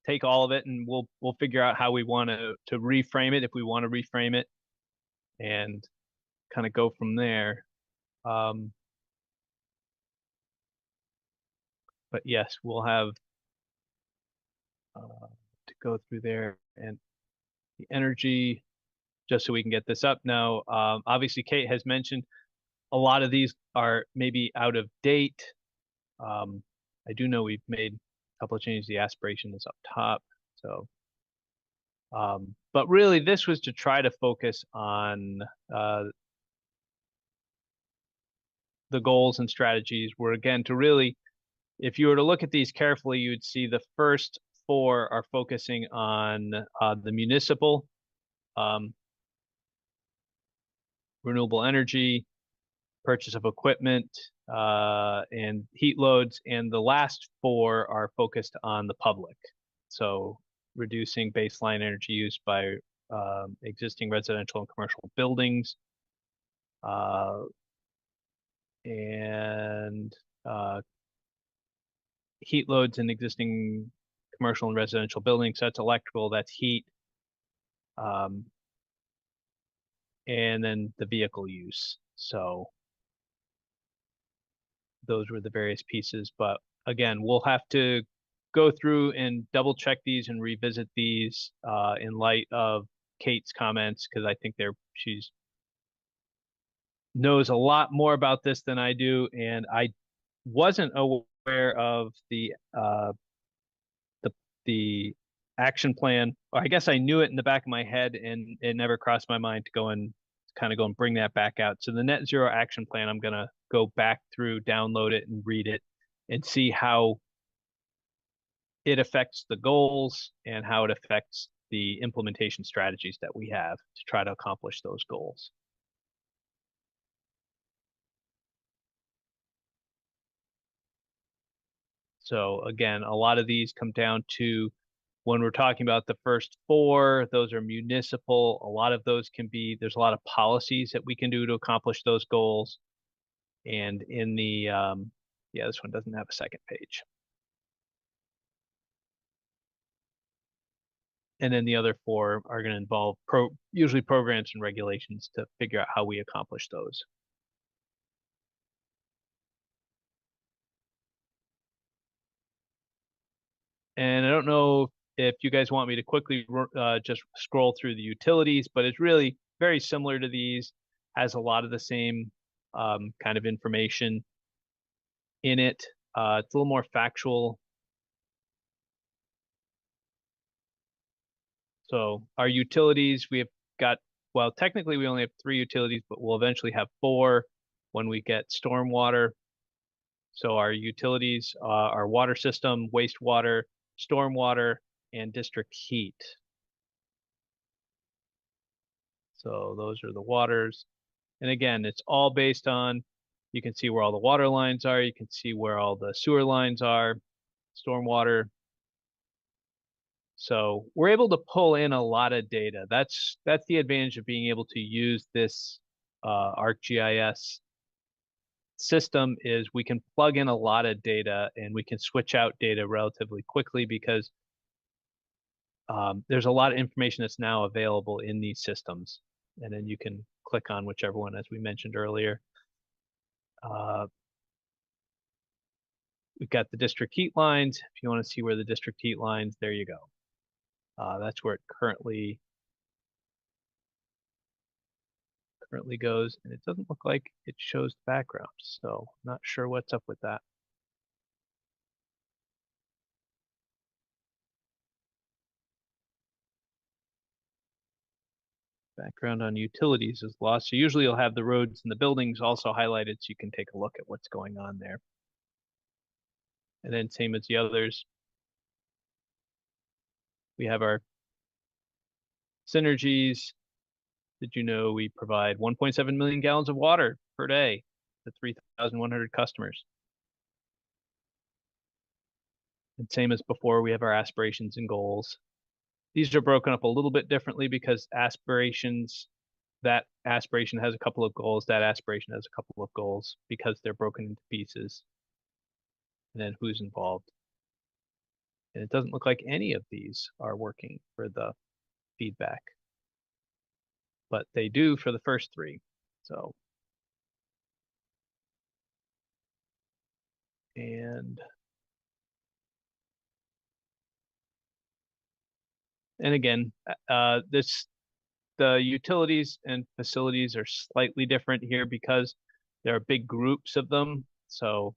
take all of it, and we'll figure out how we want to reframe it, if we want to reframe it, and kind of go from there. But yes, we'll have to go through there, and the energy, just so we can get this up now. Obviously, Kate has mentioned a lot of these are maybe out of date. I do know we've made a couple of changes. The aspiration is up top. So, but really this was to try to focus on the goals and strategies were, again, to really, if you were to look at these carefully, you would see the first four are focusing on the municipal, renewable energy, purchase of equipment, and heat loads, and the last four are focused on the public. So reducing baseline energy use by existing residential and commercial buildings, and heat loads in existing commercial and residential buildings. So that's electrical, that's heat, and then the vehicle use. So those were the various pieces, but again, we'll have to go through and double check these and revisit these in light of Kate's comments because I think she's knows a lot more about this than I do, and I wasn't aware of the action plan. Or I guess I knew it in the back of my head, and it never crossed my mind to go and bring that back out. So the net zero action plan, I'm gonna go back through, download it, and read it, and see how it affects the goals and how it affects the implementation strategies that we have to try to accomplish those goals. So again, a lot of these come down to when we're talking about the first four, those are municipal. A lot of those there's a lot of policies that we can do to accomplish those goals. And in the, yeah, this one doesn't have a second page. And then the other four are going to involve usually programs and regulations to figure out how we accomplish those. And I don't know if you guys want me to quickly just scroll through the utilities, but it's really very similar to these, has a lot of the same kind of information in it. It's a little more factual. So our utilities, we have got, well, technically we only have 3 utilities, but we'll eventually have 4 when we get stormwater. So our utilities, our water system, wastewater, stormwater, and district heat. So those are the waters. And again, it's all based on, you can see where all the water lines are. You can see where all the sewer lines are, stormwater. So we're able to pull in a lot of data. That's the advantage of being able to use this ArcGIS system, is we can plug in a lot of data and we can switch out data relatively quickly because there's a lot of information that's now available in these systems. And then you can click on whichever one, as we mentioned earlier. We've got the district heat lines. If you want to see where the district heat lines, there you go. That's where it currently goes, and it doesn't look like it shows the background, so not sure what's up with that. Background on utilities is lost, so usually you'll have the roads and the buildings also highlighted so you can take a look at what's going on there. And then same as the others, we have our synergies. Did you know we provide 1.7 million gallons of water per day to 3,100 customers? And same as before, we have our aspirations and goals. These are broken up a little bit differently because aspirations, that aspiration has a couple of goals, that aspiration has a couple of goals because they're broken into pieces. And then who's involved. And it doesn't look like any of these are working for the feedback, but they do for the first 3. So, and again, the utilities and facilities are slightly different here because there are big groups of them. So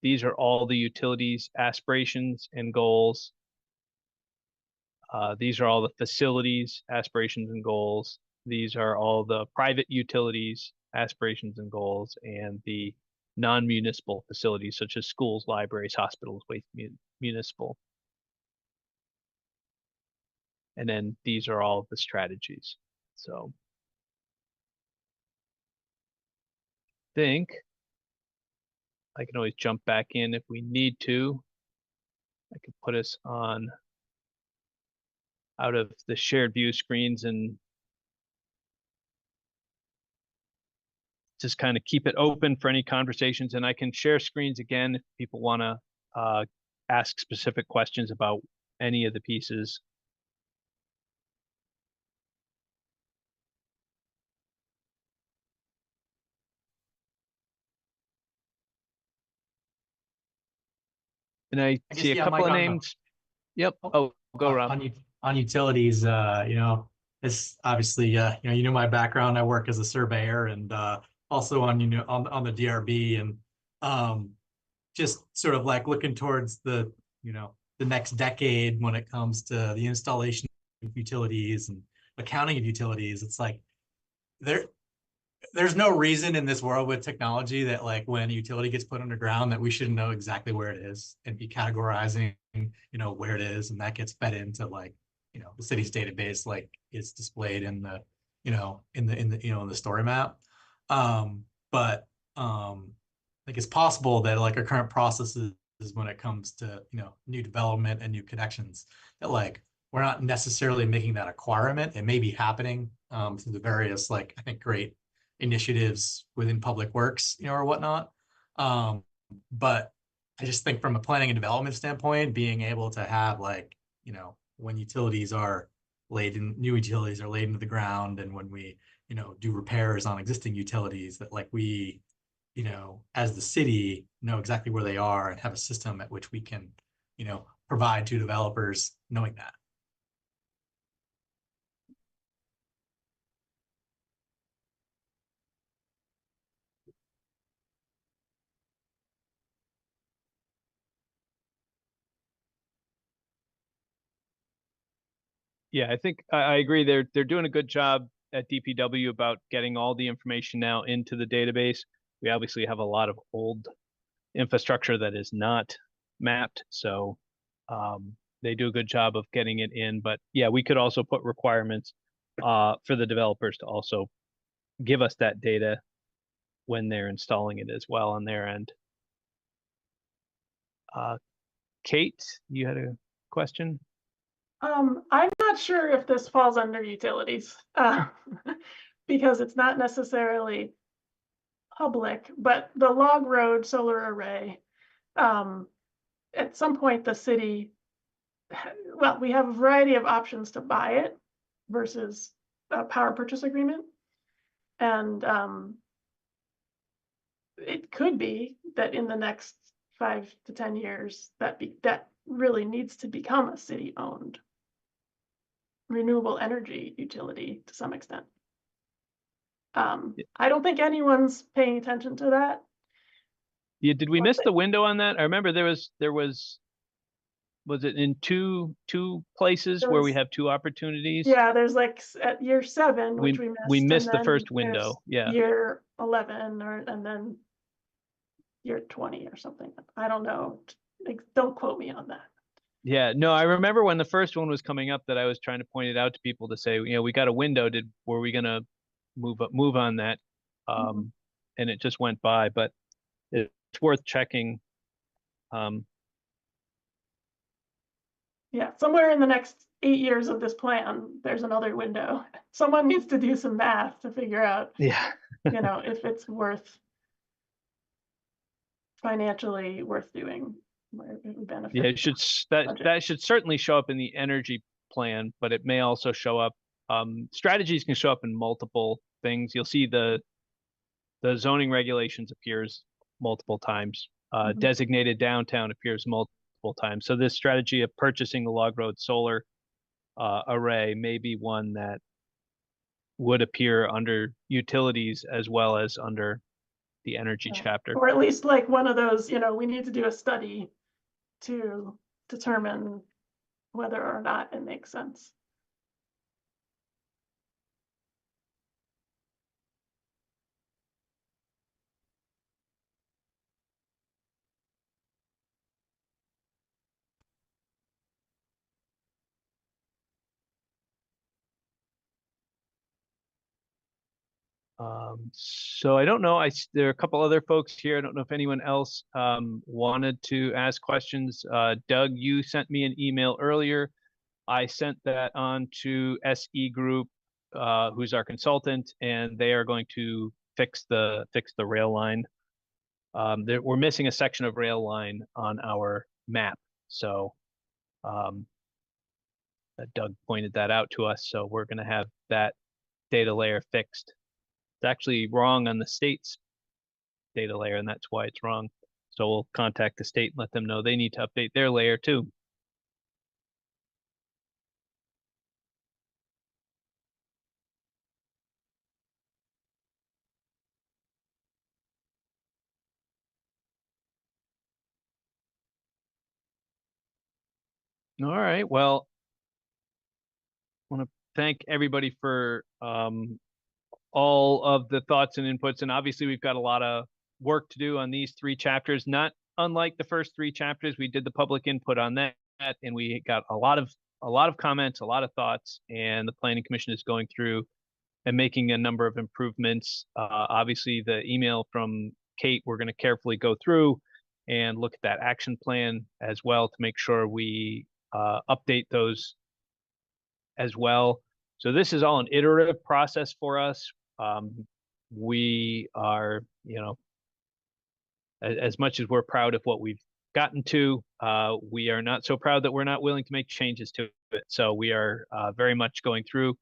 these are all the utilities aspirations and goals. These are all the facilities aspirations and goals. These are all the private utilities aspirations and goals, and the non-municipal facilities such as schools, libraries, hospitals, waste municipal. And then these are all the strategies. So I think I can always jump back in if we need to. I could put us on out of the shared view screens and just kind of keep it open for any conversations. And I can share screens again if people want to ask specific questions about any of the pieces. And I see a couple of names. Yep. Oh, go Rob. on utilities, it's obviously, my background. I work as a surveyor and also on, on the DRB, and just sort of like looking towards the next decade when it comes to the installation of utilities and accounting of utilities. It's like there's no reason in this world with technology that like when a utility gets put underground that we shouldn't know exactly where it is and be categorizing, where it is, and that gets fed into like, the city's database, like it's displayed in the, in the story map. But like it's possible that like our current processes when it comes to, new development and new connections, that like we're not necessarily making that a requirement. It may be happening through the various, like, I think, great initiatives within public works, or whatnot. But I just think from a planning and development standpoint, being able to have like, when utilities are new utilities are laid into the ground, and when we, do repairs on existing utilities, that like we, as the city, know exactly where they are and have a system at which we can, provide to developers knowing that. Yeah, I think I agree. They're doing a good job at DPW about getting all the information now into the database. We obviously have a lot of old infrastructure that is not mapped, so they do a good job of getting it in. But yeah, we could also put requirements for the developers to also give us that data when they're installing it as well on their end. Kate, you had a question? I'm not sure if this falls under utilities, because it's not necessarily public, but the Log Road solar array, at some point the city, well, we have a variety of options to buy it versus a power purchase agreement. And it could be that in the next 5 to 10 years, that really needs to become a city-owned renewable energy utility to some extent. I don't think anyone's paying attention to that. Yeah, did we miss the window on that? I remember there was it in two places where we have two opportunities? Yeah, there's like at year 7, which we missed. We missed and the first then window. there's Yeah. Year 11 and then year 20 or something. I don't know. Like, don't quote me on that. Yeah, no, I remember when the first one was coming up that I was trying to point it out to people to say, we got a window. Were we gonna move on that? And it just went by, but it's worth checking. Yeah, somewhere in the next 8 years of this plan, there's another window. Someone needs to do some math to figure out, Yeah. if it's financially worth doing, where it would benefit. Yeah, that should certainly show up in the energy plan, but it may also show up. Strategies can show up in multiple things. You'll see the zoning regulations appears multiple times. Designated downtown appears multiple times. So this strategy of purchasing the Log Road solar array may be one that would appear under utilities as well as under the energy chapter. Or at least like one of those, we need to do a study to determine whether or not it makes sense. So I don't know. There are a couple other folks here. I don't know if anyone else wanted to ask questions. Doug, you sent me an email earlier. I sent that on to SE Group, who's our consultant, and they are going to fix the rail line. We're missing a section of rail line on our map, so Doug pointed that out to us. So we're going to have that data layer fixed. It's actually wrong on the state's data layer, and that's why it's wrong. So we'll contact the state and let them know they need to update their layer too. All right. Well, I want to thank everybody for all of the thoughts and inputs. And obviously, we've got a lot of work to do on these three chapters. Not unlike the first three chapters, we did the public input on that, and we got a lot of comments, a lot of thoughts, and the Planning Commission is going through and making a number of improvements. Obviously, the email from Kate, we're going to carefully go through and look at that action plan as well to make sure we update those as well. So this is all an iterative process for us. We are, as much as we're proud of what we've gotten to, we are not so proud that we're not willing to make changes to it. So we are very much going through,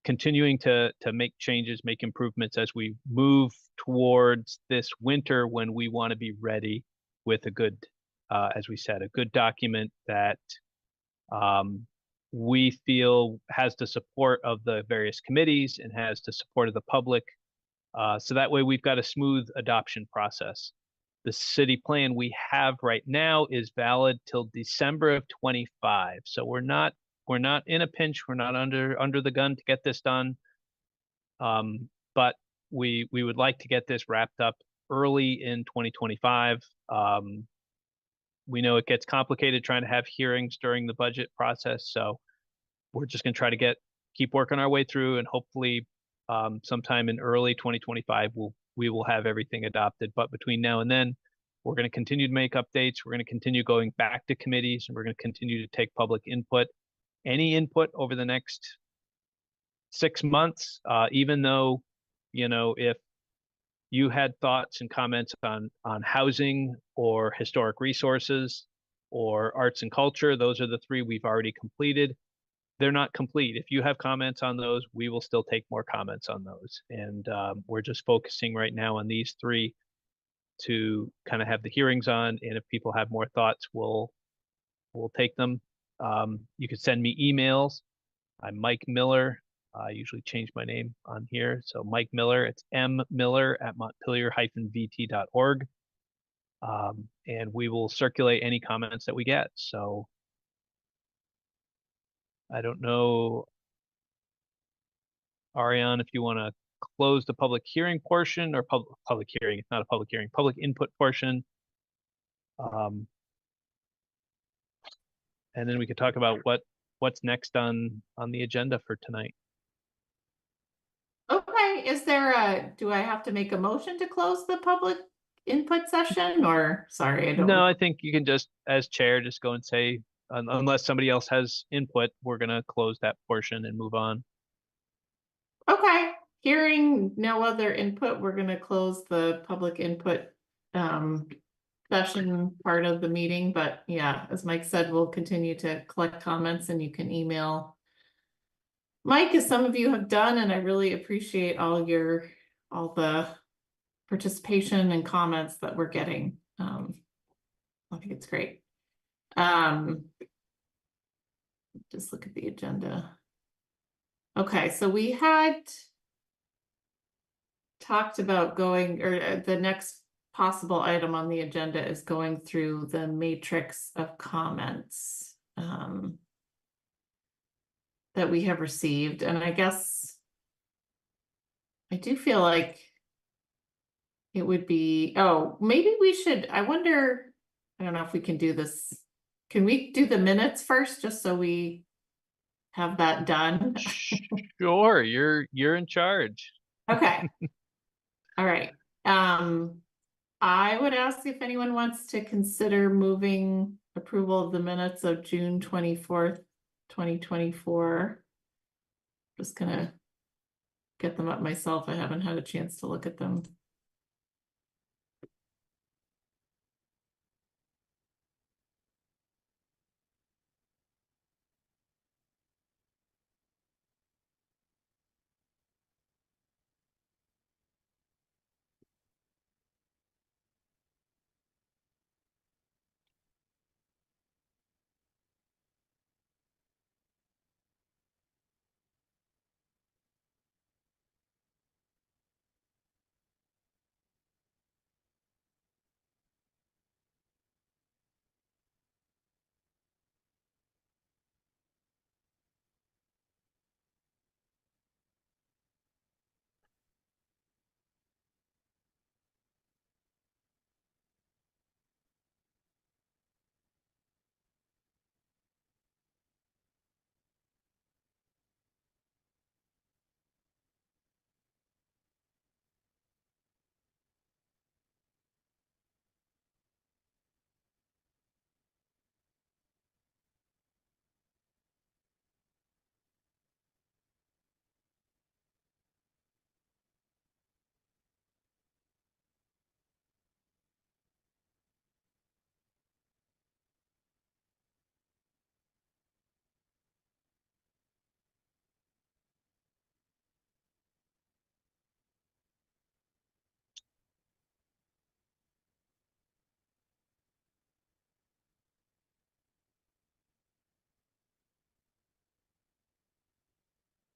continuing to make changes, make improvements as we move towards this winter when we want to be ready with a good, as we said, a good document that we feel has the support of the various committees and has the support of the public. So that way we've got a smooth adoption process. The city plan we have right now is valid till December of 25. So we're not in a pinch. We're not under the gun to get this done. But we would like to get this wrapped up early in 2025. We know it gets complicated trying to have hearings during the budget process. So we're just going to try to keep working our way through, and hopefully sometime in early 2025, we will have everything adopted. But between now and then, we're going to continue to make updates. We're going to continue going back to committees, and we're going to continue to take public input. Any input over the next 6 months, even though, if you had thoughts and comments on housing or historic resources or arts and culture, those are the three we've already completed. They're not complete. If you have comments on those, we will still take more comments on those. And we're just focusing right now on these three to kind of have the hearings on. And if people have more thoughts, we'll take them. You could send me emails. I'm Mike Miller. I usually change my name on here. So Mike Miller, it's mmiller@montpelier-vt.org. And we will circulate any comments that we get. So I don't know, Ariane, if you want to close the public hearing portion, or public hearing, it's not a public hearing, public input portion. And then we could talk about what's next on the agenda for tonight. Okay, do I have to make a motion to close the public input session, or, sorry, I don't. No, I think you can just, as chair, just go and say, unless somebody else has input, we're going to close that portion and move on. Okay, hearing no other input, we're gonna close the public input session part of the meeting, but yeah, as Mike said, we'll continue to collect comments, and you can email Mike, as some of you have done, and I really appreciate all the participation and comments that we're getting. I think it's great. Just look at the agenda. Okay, so we had talked about going, or the next possible item on the agenda is going through the matrix of comments that we have received. And I guess I do feel like it would be, maybe we should, I wonder, I don't know if we can do this. Can we do the minutes first, just so we have that done? Sure, you're in charge. Okay. All right. I would ask if anyone wants to consider moving approval of the minutes of June 24th, 2024. Just gonna get them up myself. I haven't had a chance to look at them.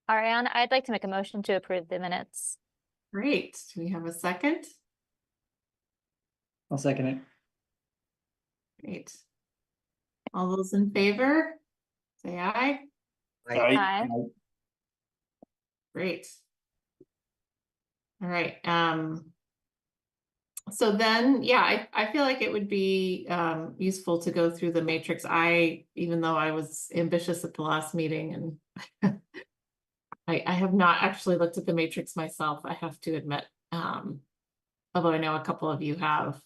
Ariane, I'd like to make a motion to approve the minutes. Great. Do we have a second? I'll second it. Great. All those in favor, say aye. Aye. Great. All right, so then, yeah, I feel like it would be useful to go through the matrix. Even though I was ambitious at the last meeting and I have not actually looked at the matrix myself, I have to admit. Although I know a couple of you have.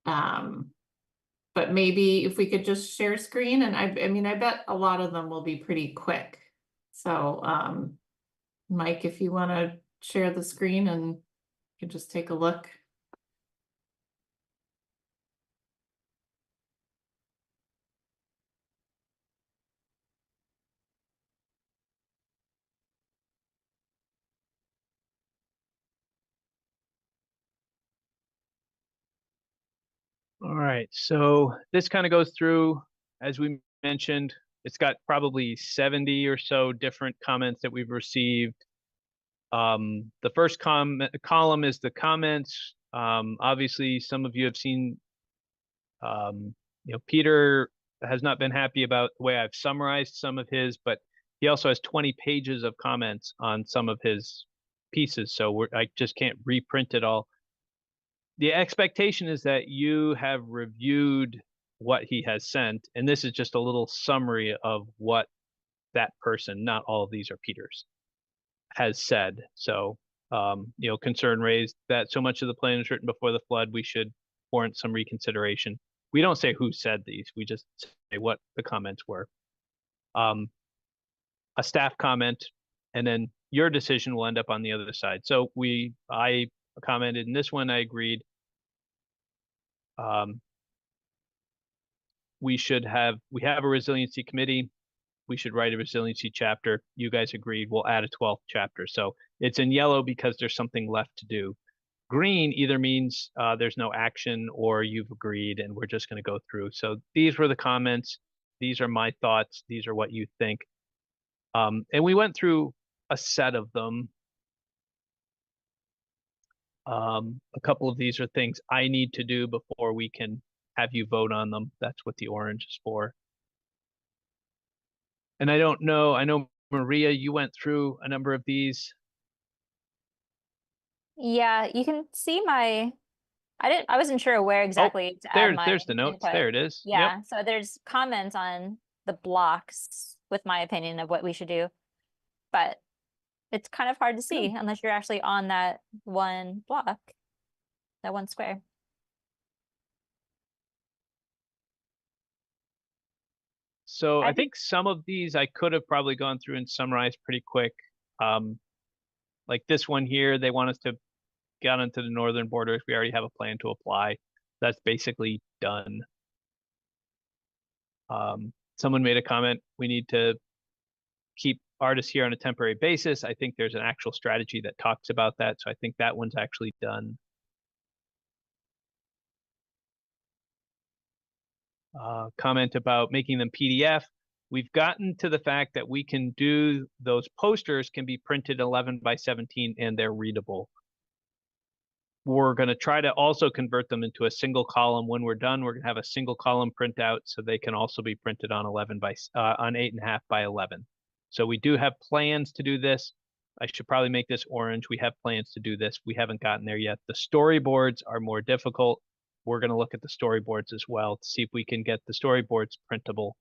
But maybe if we could just share screen, and I mean, I bet a lot of them will be pretty quick. So Mike, if you want to share the screen and you can just take a look. All right, so this kind of goes through, as we mentioned, it's got probably 70 or so different comments that we've received. The first column is the comments. Obviously, some of you have seen, Peter has not been happy about the way I've summarized some of his, but he also has 20 pages of comments on some of his pieces, so I just can't reprint it all. The expectation is that you have reviewed what he has sent, and this is just a little summary of what that person, not all of these are Peter's, has said. So, concern raised that so much of the plan was written before the flood, we should warrant some reconsideration. We don't say who said these, we just say what the comments were. A staff comment, and then your decision will end up on the other side. So I commented in this one, I agreed. We have a resiliency committee. We should write a resiliency chapter. You guys agreed, we'll add a 12th chapter. So it's in yellow because there's something left to do. Green either means there's no action or you've agreed and we're just going to go through. So these were the comments. These are my thoughts. These are what you think. And we went through a set of them. A couple of these are things I need to do before we can have you vote on them. That's what the orange is for. And I don't know, I know Maria, you went through a number of these. Yeah, you can see I wasn't sure where exactly to add my There's the notes. input. There it is. Yeah, so there's comments on the blocks with my opinion of what we should do, but it's kind of hard to see unless you're actually on that one block, that one square. So I think some of these I could have probably gone through and summarized pretty quick. Like this one here, they want us to get onto the northern borders. We already have a plan to apply. That's basically done. Someone made a comment, we need to keep artists here on a temporary basis. I think there's an actual strategy that talks about that. So I think that one's actually done. Comment about making them PDF. We've gotten to the fact that we can do those posters can be printed 11 by 17 and they're readable. We're going to try to also convert them into a single column. When we're done, we're going to have a single column printout so they can also be printed on 8.5 by 11. So we do have plans to do this. I should probably make this orange. We have plans to do this. We haven't gotten there yet. The storyboards are more difficult. We're going to look at the storyboards as well to see if we can get the storyboards printable.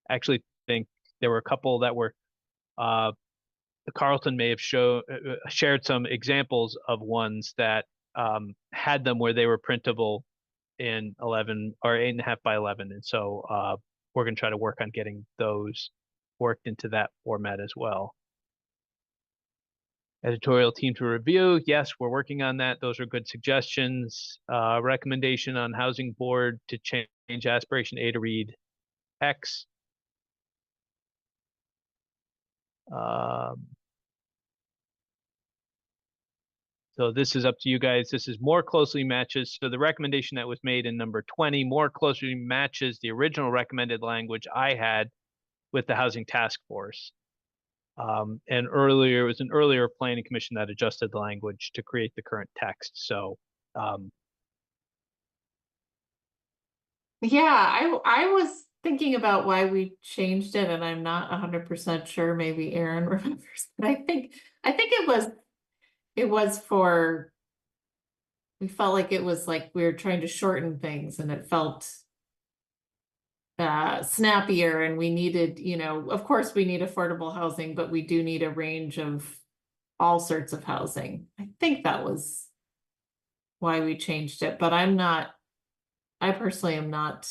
Actually think there were a couple that were, Carlton may have shared some examples of ones that had them where they were printable in 11 or 8.5 by 11. And so we're going to try to work on getting those worked into that format as well. Editorial team to review. Yes, we're working on that. Those are good suggestions. Recommendation on housing board to change aspiration A to read X. So this is up to you guys. This is more closely matches. So the recommendation that was made in number 20 more closely matches the original recommended language I had with the housing task force. And earlier, it was an earlier planning commission that adjusted the language to create the current text. So, Yeah, I was thinking about why we changed it, and I'm not 100% sure. Maybe Aaron remembers, but I think it was for, we felt like it was like we were trying to shorten things, and it felt snappier, and we needed, you know, of course we need affordable housing, but we do need a range of all sorts of housing. I think that was why we changed it, but I personally am not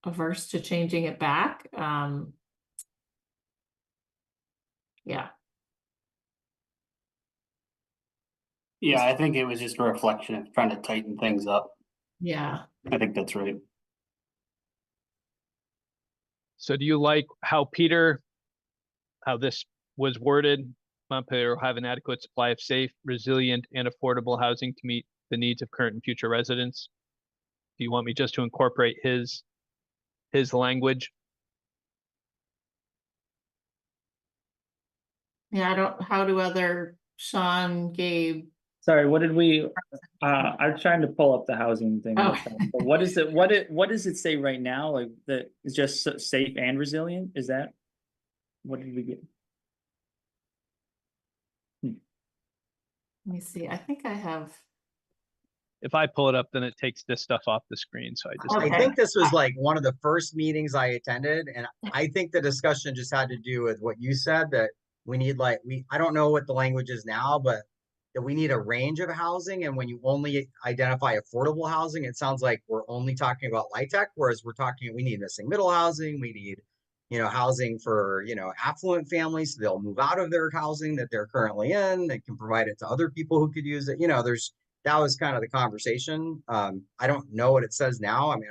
averse to changing it back. Yeah. Yeah, I think it was just a reflection of trying to tighten things up. Yeah. I think that's right. so do you like how this was worded? Montpelier will have an adequate supply of safe, resilient, and affordable housing to meet the needs of current and future residents. Do you want me just to incorporate his language? Yeah, how do other Sean, Gabe? Sorry, what did we, I'm trying to pull up the housing thing. Oh. But what is it, what does it say right now? Like, that it's just safe and resilient? Is that? What did we get? Let me see. I think I have. If I pull it up, then it takes this stuff off the screen. So I just, Okay. I think this was like one of the first meetings I attended, and I think the discussion just had to do with what you said, that we need I don't know what the language is now, but that we need a range of housing, and when you only identify affordable housing, it sounds like we're only talking about light tech, whereas we need missing middle housing, we need, housing for, affluent families, so they'll move out of their housing that they're currently in, they can provide it to other people who could use it. That was kind of the conversation. I don't know what it says now. I mean,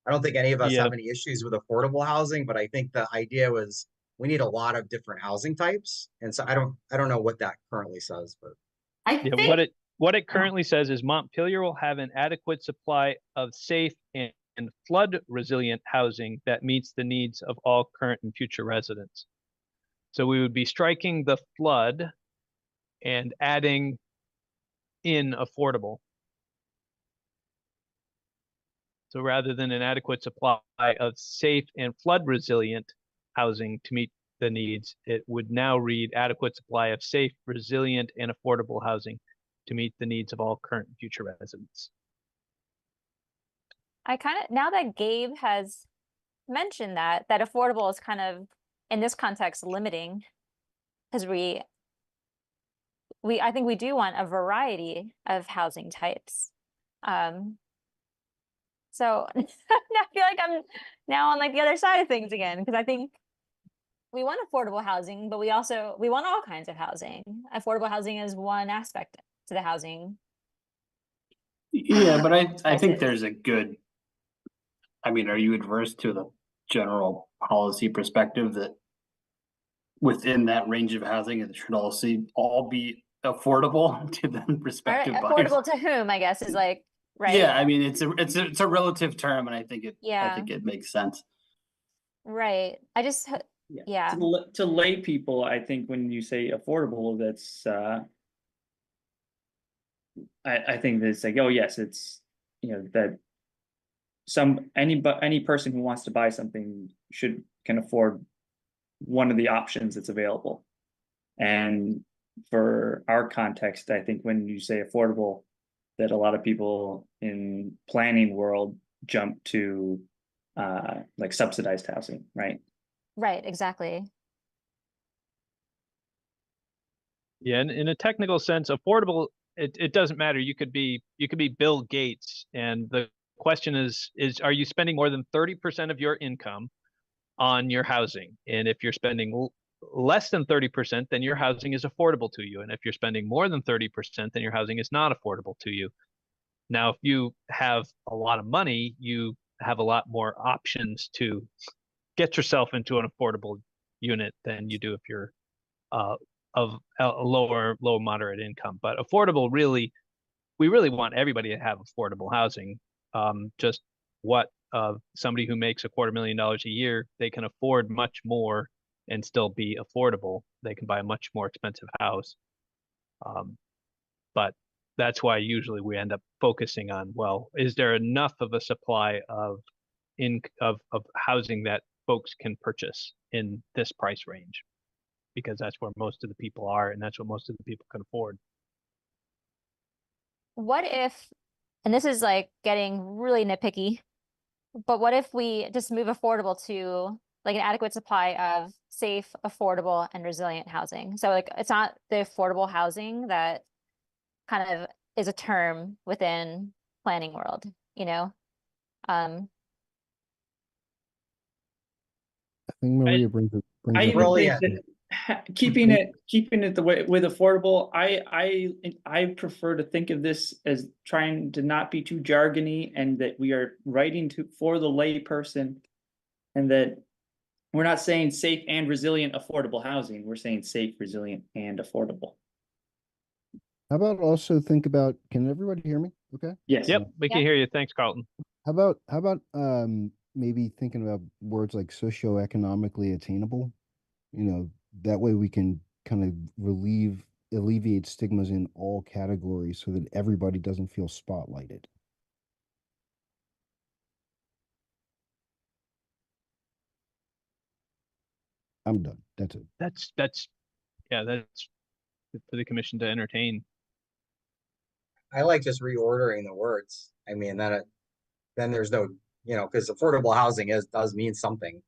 I don't think any of us Yeah. have any issues with affordable housing, but I think the idea was we need a lot of different housing types. And so I don't know what that currently says, but I yeah, think what it currently says is Montpelier will have an adequate supply of safe and flood resilient housing that meets the needs of all current and future residents. So we would be striking the flood and adding in affordable. So rather than an adequate supply of safe and flood resilient housing to meet the needs, it would now read adequate supply of safe, resilient, and affordable housing to meet the needs of all current and future residents. Now that Gabe has mentioned that affordable is kind of, in this context, limiting, because I think we do want a variety of housing types. So I feel like I'm now on like the other side of things again, because I think we want affordable housing, but we want all kinds of housing. Affordable housing is one aspect to the housing. Yeah, but I think Prices. there's a good, I mean, are you adverse to the general policy perspective that within that range of housing, it should all be affordable to the All right, respective buyers? affordable to whom, I guess, is like, right? Yeah, I mean, it's a relative term, and I think it makes sense. Right. I just, yeah. To lay people, I think when you say affordable, that's I think that it's like, oh yes, it's that any person who wants to buy something can afford one of the options that's available. And for our context, I think when you say affordable, that a lot of people in planning world jump to like subsidized housing, right? Right, exactly. Yeah, and in a technical sense, affordable, it doesn't matter. You could be Bill Gates, and the question is are you spending more than 30% of your income on your housing? And if you're spending less than 30%, then your housing is affordable to you. And if you're spending more than 30%, then your housing is not affordable to you. Now, if you have a lot of money, you have a lot more options to get yourself into an affordable unit than you do if you're of a low moderate income. But affordable, we really want everybody to have affordable housing. Just what somebody who makes $250,000 a year, they can afford much more and still be affordable. They can buy a much more expensive house. But that's why usually we end up focusing on, well, is there enough of a supply of housing that folks can purchase in this price range? Because that's where most of the people are, and that's what most of the people can afford. What if, and this is like getting really nitpicky, but what if we just move affordable to like an adequate supply of safe, affordable, and resilient housing? So like it's not the affordable housing that kind of is a term within planning world, you know? I think Maria brings I up even think Brilliant. that keeping it the way with affordable, I prefer to think of this as trying to not be too jargony, and that we are writing for the lay person, and that we're not saying safe and resilient affordable housing. We're saying safe, resilient, and affordable. How about also think about, can everybody hear me? Okay. Yes. Yep, we can hear you. Thanks, Carlton. How about maybe thinking about words like socioeconomically attainable? You know, that way we can kind of alleviate stigmas in all categories so that everybody doesn't feel spotlighted. I'm done. That's it. That's for the commission to entertain. I like just reordering the words. I mean, then there's no, because affordable housing does mean something,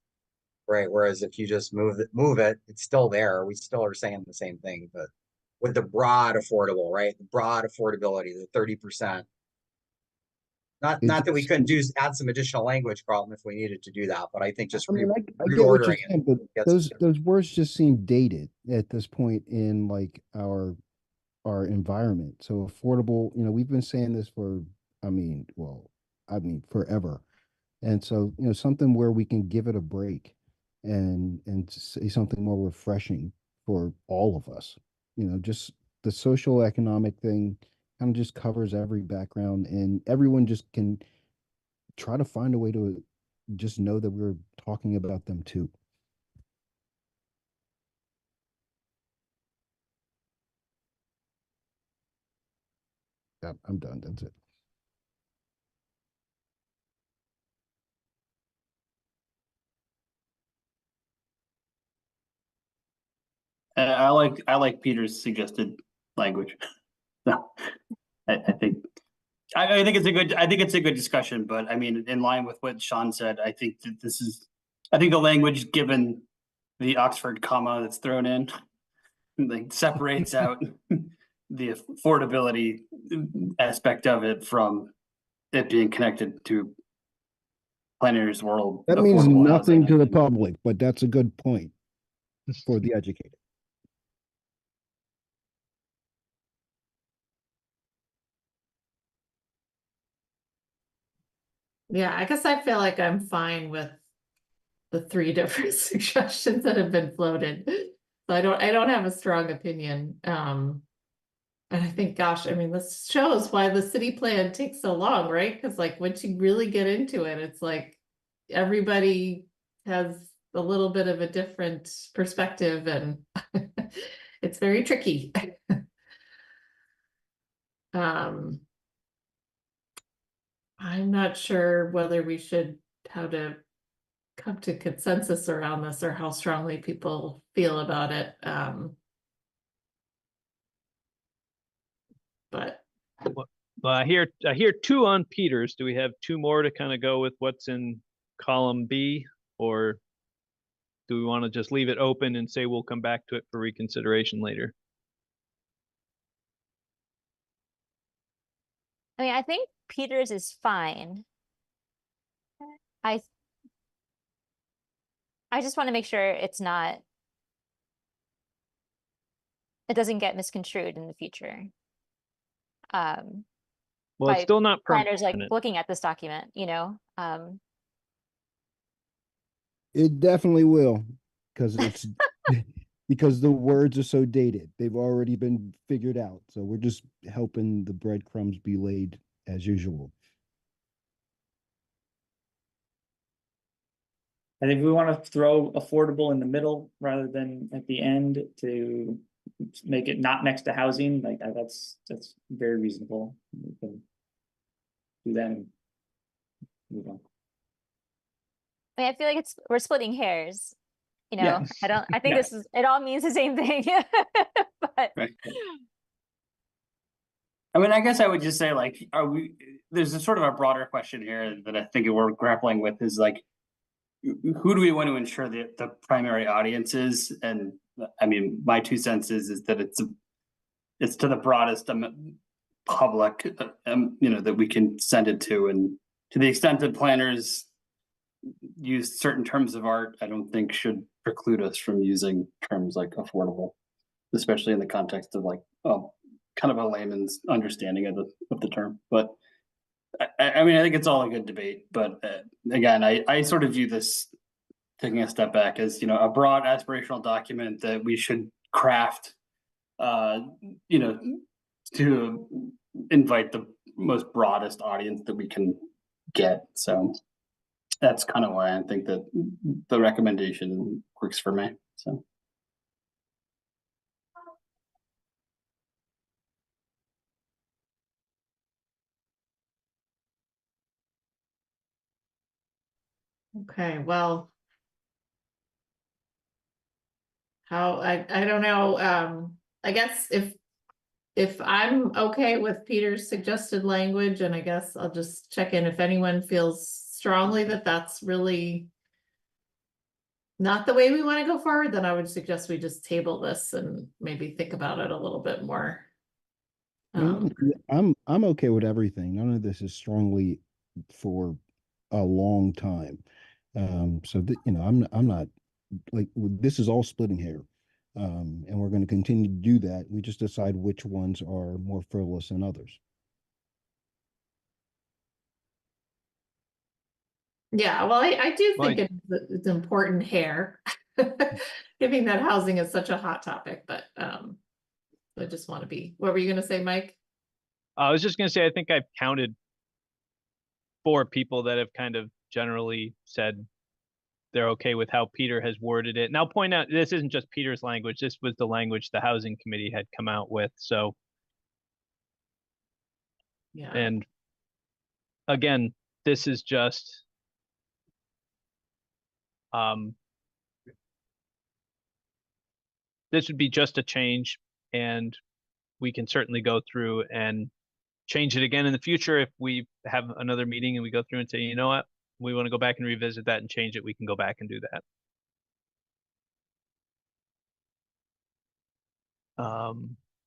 right? Whereas if you just move it, it's still there. We still are saying the same thing, but with the broad affordable, right? The broad affordability, the 30%. Not that we couldn't add some additional language problem if we needed to do that, but I think just I mean, I get what you're reordering saying, but it. those words just seem dated at this point in like our environment. So affordable, we've been saying this for, forever. And so, something where we can give it a break and say something more refreshing for all of us. Just the social economic thing kind of just covers every background, and everyone just can try to find a way to just know that we're talking about them too. Yeah, I'm done. That's it. I like Peter's suggested language. No, I think it's a good discussion, but I mean, in line with what Sean said, I think that I think the language, given the Oxford comma that's thrown in, like separates out the affordability aspect of it from it being connected to Planner's World. That means affordable nothing housing. to the public, but that's a good point for the educated. Yeah, I guess I feel like I'm fine with the three different suggestions that have been floated. So I don't have a strong opinion. And I think, gosh, I mean, this shows why the city plan takes so long, right? Because like once you really get into it, it's like everybody has a little bit of a different perspective, and it's very tricky. I'm not sure whether we should how to come to consensus around this or how strongly people feel about it. But Well, I hear two on Peters. Do we have two more to kind of go with what's in column B, or do we want to just leave it open and say we'll come back to it for reconsideration later? I mean, I think Peters is fine. I just want to make sure it doesn't get misconstrued in the future. Well, by it's still not planners like permanent. looking at this document, It definitely will, because it's because the words are so dated. They've already been figured out. So we're just helping the breadcrumbs be laid as usual. I think we want to throw affordable in the middle rather than at the end to make it not next to housing, like that's very reasonable. We can do that and move on. I mean, I feel like we're splitting hairs. You know, Yeah. I think Yeah. it all means the same thing. But Right. I mean, I guess I would just say, like, there's a sort of a broader question here that I think we're grappling with is like, who do we want to ensure that the primary audience is? And I mean, my 2 cents is that it's to the broadest public, that we can send it to. And to the extent that planners use certain terms of art, I don't think should preclude us from using terms like affordable, especially in the context of like, kind of a layman's understanding of the term. But I mean, I think it's all a good debate. But again, I sort of view this, taking a step back, as a broad aspirational document that we should craft, to invite the most broadest audience that we can get. So that's kind of why I think that the recommendation works for me. So. Okay, well. I don't know, I guess if I'm okay with Peter's suggested language, and I guess I'll just check in if anyone feels strongly that that's really not the way we want to go forward, then I would suggest we just table this and maybe think about it a little bit more. I'm okay with everything. None of this is strongly for a long time. So I'm not like, this is all splitting hair. And we're going to continue to do that. We just decide which ones are more frivolous than others. Yeah, well, I do Well, think it's important here, given that housing is such a hot topic, but I just want to be, what were you going to say, Mike? I was just going to say, I think I've counted 4 people that have kind of generally said they're okay with how Peter has worded it. And I'll point out, this isn't just Peter's language. This was the language the housing committee had come out with. So, Yeah. and again, this is just, this would be just a change, and we can certainly go through and change it again in the future. If we have another meeting and we go through and say, you know what, we want to go back and revisit that and change it, we can go back and do that.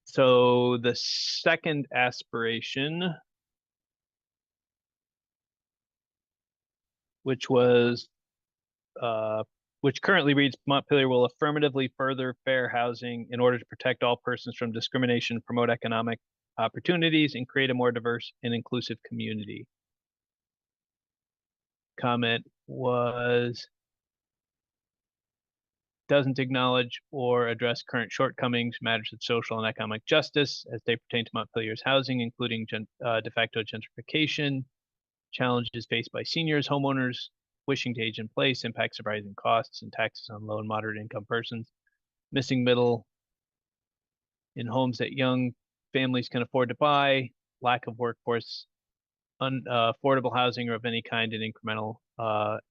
So the second aspiration, which was, which currently reads, Montpelier will affirmatively further fair housing in order to protect all persons from discrimination, promote economic opportunities, and create a more diverse and inclusive community. Comment was, doesn't acknowledge or address current shortcomings, matters of social and economic justice as they pertain to Montpelier's housing, including de facto gentrification, challenges faced by seniors, homeowners wishing to age in place, impacts of rising costs and taxes on low and moderate income persons, missing middle in homes that young families can afford to buy, lack of workforce, affordable housing or of any kind, and incremental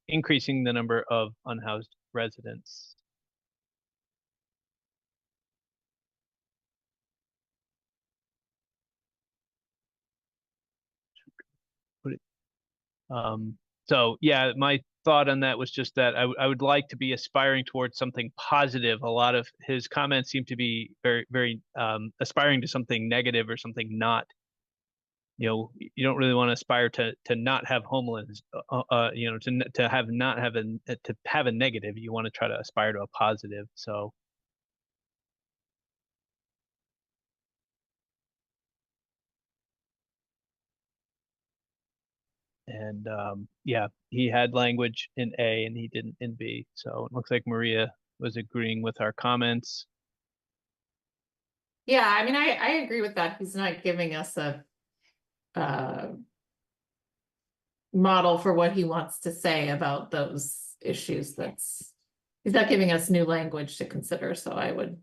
increasing the number of unhoused residents. So yeah, my thought on that was just that I would like to be aspiring towards something positive. A lot of his comments seem to be very, very aspiring to something negative or something not. You don't really want to aspire to not have homelessness. To have a negative. You want to try to aspire to a positive. So. And yeah, he had language in A and he didn't in B. So it looks like Maria was agreeing with our comments. Yeah, I mean, I agree with that. He's not giving us a model for what he wants to say about those issues. He's not giving us new language to consider, so I would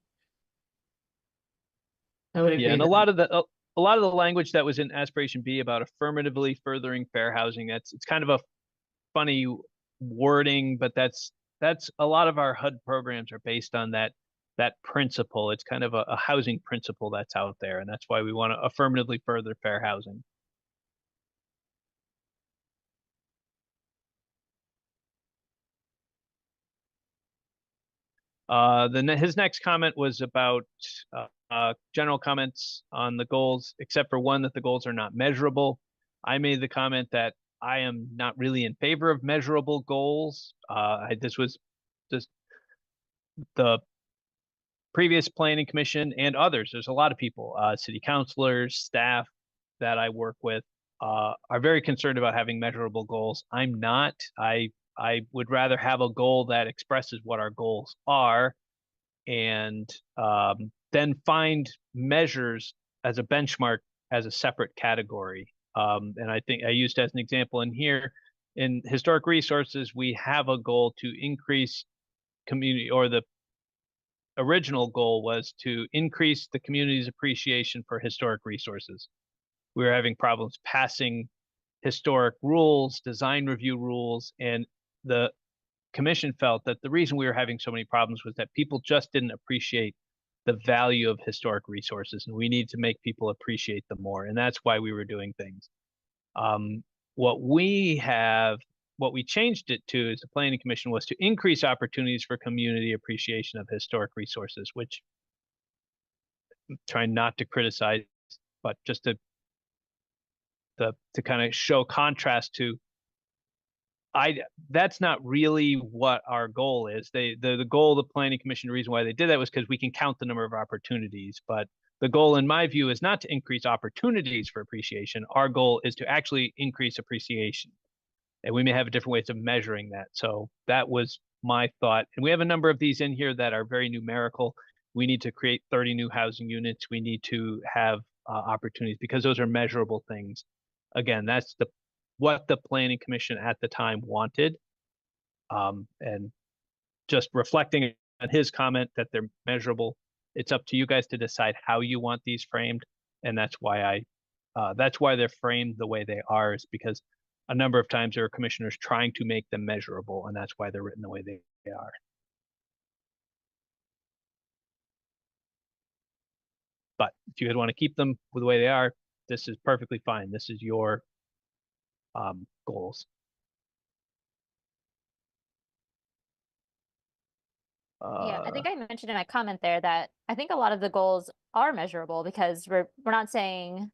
agree. Yeah, and a that- lot of the language that was in aspiration B about affirmatively furthering fair housing, it's kind of a funny wording, but that's a lot of our HUD programs are based on that principle. It's kind of a housing principle that's out there, and that's why we want to affirmatively further fair housing. His next comment was about general comments on the goals, except for one, that the goals are not measurable. I made the comment that I am not really in favor of measurable goals. This was just the previous planning commission and others. There's a lot of people, city councilors, staff that I work with, are very concerned about having measurable goals. I'm not. I would rather have a goal that expresses what our goals are, and then find measures as a benchmark as a separate category. And I think I used as an example in here, in historic resources, we have a goal to increase community, or the original goal was to increase the community's appreciation for historic resources. We were having problems passing historic rules, design review rules, and the commission felt that the reason we were having so many problems was that people just didn't appreciate the value of historic resources, and we need to make people appreciate them more. And that's why we were doing things. What we changed it to as the planning commission was to increase opportunities for community appreciation of historic resources, which I'm trying not to criticize, but just to kind of show contrast to, that's not really what our goal is. The goal of the planning commission, the reason why they did that was because we can count the number of opportunities. But the goal, in my view, is not to increase opportunities for appreciation. Our goal is to actually increase appreciation. And we may have different ways of measuring that. So that was my thought. And we have a number of these in here that are very numerical. We need to create 30 new housing units. We need to have opportunities, because those are measurable things. Again, that's what the planning commission at the time wanted. And just reflecting on his comment that they're measurable, it's up to you guys to decide how you want these framed. And that's why they're framed the way they are, is because a number of times there are commissioners trying to make them measurable, and that's why they're written the way they are. But if you guys want to keep them the way they are, this is perfectly fine. This is your goals. Yeah, I think I mentioned in my comment there that I think a lot of the goals are measurable, because we're not saying,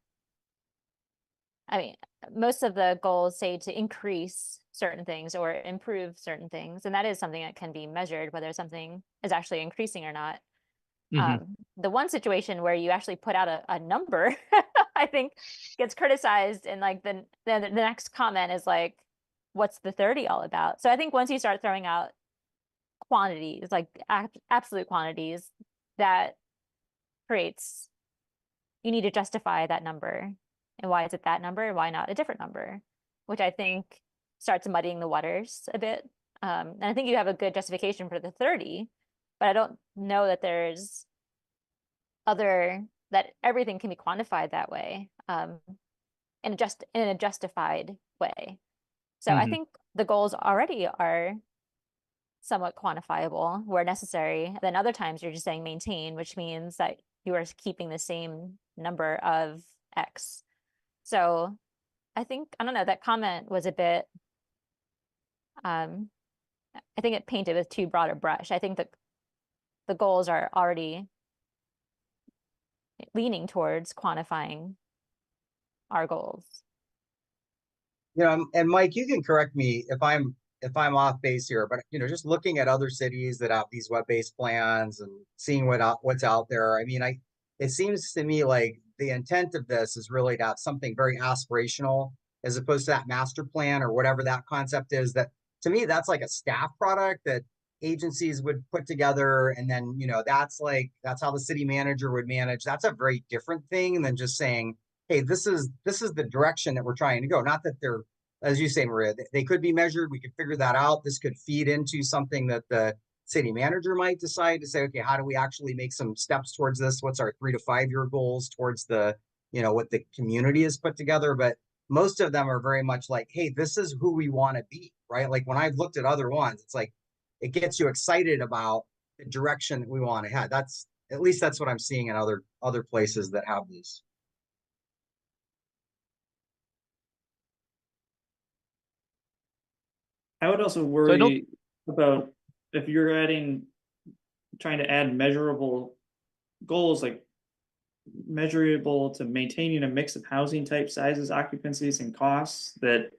I mean, most of the goals say to increase certain things or improve certain things, and that is something that can be measured, whether something is actually increasing or not. The one situation where you actually put out a number, I think gets criticized, and like the next comment is like, what's the 30 all about? So I think once you start throwing out quantities, like absolute quantities, that creates, you need to justify that number. And why is it that number? Why not a different number? Which I think starts muddying the waters a bit. And I think you have a good justification for the 30, but I don't know that there's that everything can be quantified that way, in a justified way. So I think the goals already are somewhat quantifiable where necessary. And then other times you're just saying maintain, which means that you are keeping the same number of X. So I think, I don't know, that comment was a bit, I think it painted with too broad a brush. I think that the goals are already leaning towards quantifying our goals. And Mike, you can correct me if I'm off base here, but just looking at other cities that have these web-based plans and seeing what's out there, I mean, it seems to me like the intent of this is really to have something very aspirational, as opposed to that master plan or whatever that concept is. That, to me, that's like a staff product that agencies would put together, and then that's how the city manager would manage. That's a very different thing than just saying, hey, this is the direction that we're trying to go. Not that they're as you say, Maria, they could be measured. We could figure that out. This could feed into something that the city manager might decide to say, okay, how do we actually make some steps towards this? What's our 3 to 5 year goals towards the, what the community has put together? But most of them are very much like, hey, this is who we want to be, right? Like when I've looked at other ones, it's like, it gets you excited about the direction that we want to head. At least that's what I'm seeing in other places that have these. I would also I don't- worry about if you're trying to add measurable goals, like measurable to maintaining a mix of housing type, sizes, occupancies, and costs, that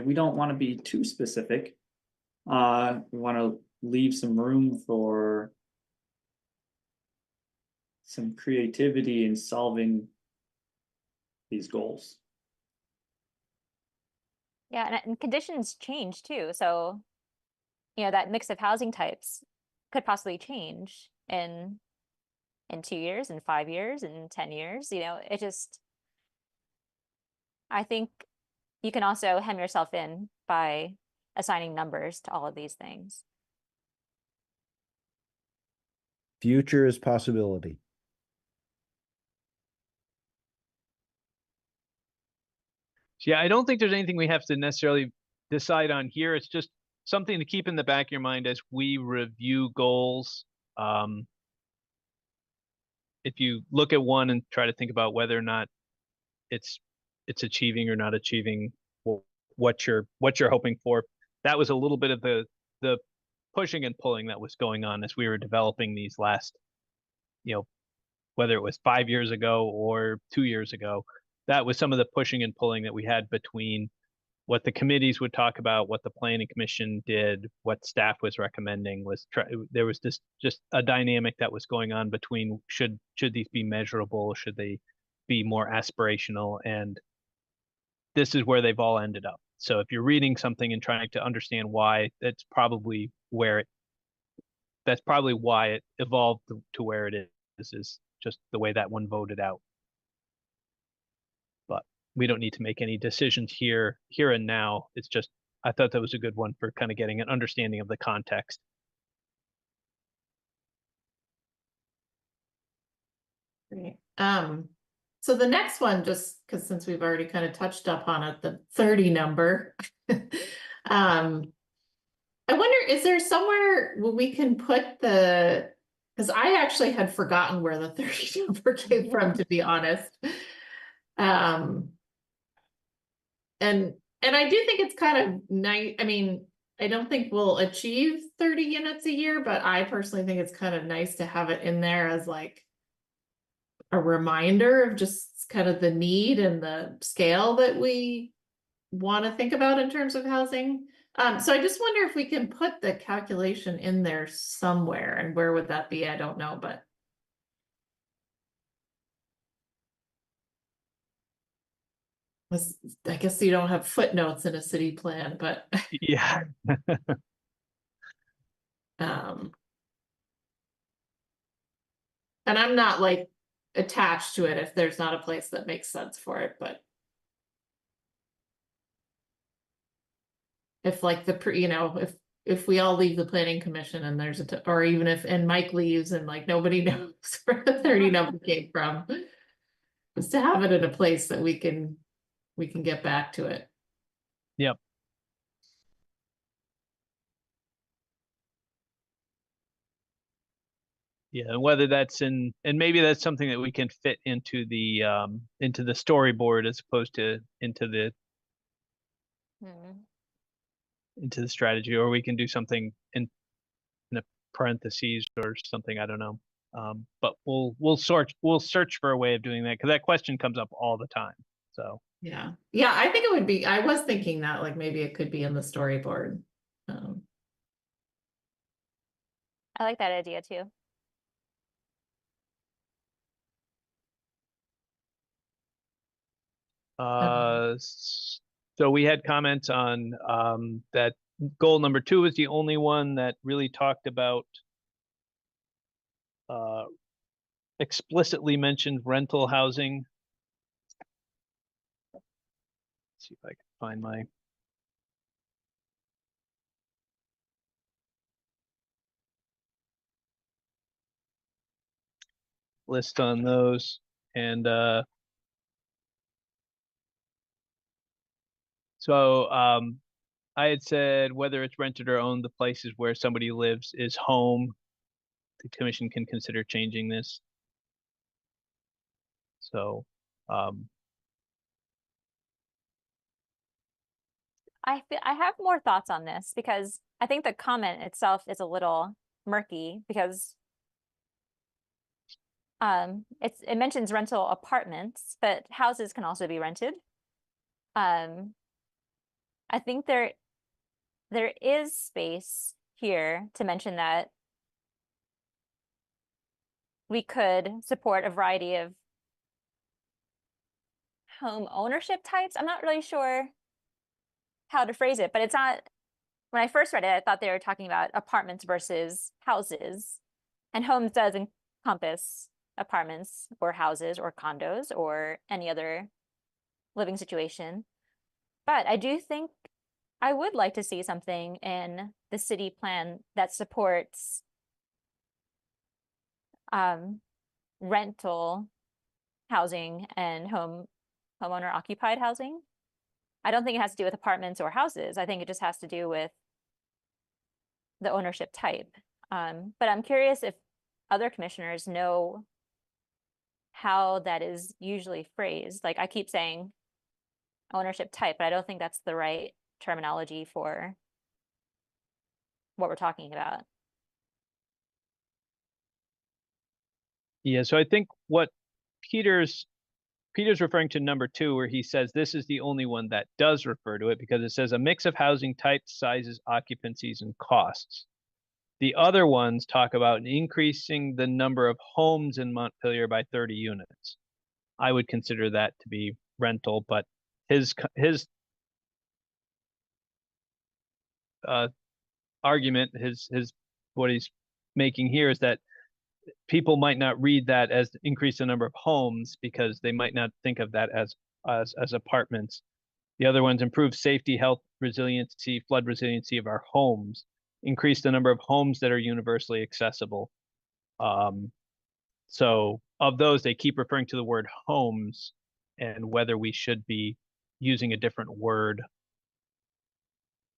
we don't want to be too specific. We want to leave some room for some creativity in solving these goals. Yeah, and conditions change too. So, that mix of housing types could possibly change in 2 years, in 5 years, in 10 years. It just, I think you can also hem yourself in by assigning numbers to all of these things. Future is possibility. Yeah, I don't think there's anything we have to necessarily decide on here. It's just something to keep in the back of your mind as we review goals. If you look at one and try to think about whether or not it's achieving or not achieving what you're hoping for, that was a little bit of the pushing and pulling that was going on as we were developing these last, whether it was 5 years ago or 2 years ago. That was some of the pushing and pulling that we had between what the committees would talk about, what the planning commission did, what staff was recommending. There was just a dynamic that was going on between should these be measurable, should they be more aspirational, and this is where they've all ended up. So if you're reading something and trying to understand why, that's probably why it evolved to where it is just the way that one voted out. But we don't need to make any decisions here and now. It's just, I thought that was a good one for kind of getting an understanding of the context. Great. So the next one, just because since we've already kind of touched up on it, the 30 number. I wonder, is there somewhere where we can put because I actually had forgotten where the 30 number came from, to be honest. And I do think it's kind of nice. I mean, I don't think we'll achieve 30 units a year, but I personally think it's kind of nice to have it in there as like a reminder of just kind of the need and the scale that we want to think about in terms of housing. So I just wonder if we can put the calculation in there somewhere, and where would that be? I don't know, but I guess you don't have footnotes in a city plan, but Yeah. and I'm not like attached to it if there's not a place that makes sense for it, but if like if we all leave the planning commission and there's or even if Mike leaves and like nobody knows where the 30 number came from, is to have it in a place that we can get back to it. Yep. Yeah, and whether that's and maybe that's something that we can fit into the storyboard as opposed to into the strategy, or we can do something in a parentheses or something. I don't know. But we'll search for a way of doing that, because that question comes up all the time. So yeah, I think it would be. I was thinking that like maybe it could be in the storyboard. I like that idea too. So we had comments on that goal number 2 is the only one that really talked about explicitly mentioned rental housing. see if I can find my list on those. And so I had said whether it's rented or owned, the places where somebody lives is home. The commission can consider changing this. So I have more thoughts on this because I think the comment itself is a little murky because it mentions rental apartments, but houses can also be rented. I think there is space here to mention that we could support a variety of home ownership types. I'm not really sure how to phrase it, but it's not, when I first read it, I thought they were talking about apartments versus houses, and homes does encompass apartments or houses or condos or any other living situation. But I do think I would like to see something in the city plan that supports rental housing and homeowner occupied housing. I don't think it has to do with apartments or houses. I think it just has to do with the ownership type. But I'm curious if other commissioners know how that is usually phrased. Like I keep saying ownership type, but I don't think that's the right terminology for what we're talking about. yeah, so I think what Peter's referring to number 2, where he says this is the only one that does refer to it because it says a mix of housing types, sizes, occupancies, and costs. The other ones talk about increasing the number of homes in Montpelier by 30 units. I would consider that to be rental, but his argument, his what he's making here is that people might not read that as increase the number of homes because they might not think of that as apartments. The other ones improve safety, health, resiliency, flood resiliency of our homes, increase the number of homes that are universally accessible. So of those, they keep referring to the word homes and whether we should be using a different word.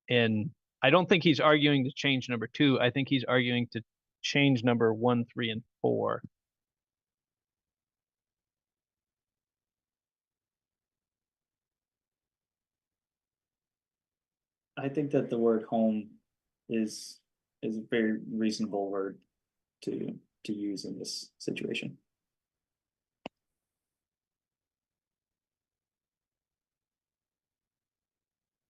And I don't think he's arguing to change number 2. I think he's arguing to change number 1, 3, and 4. I think that the word home is a very reasonable word to use in this situation.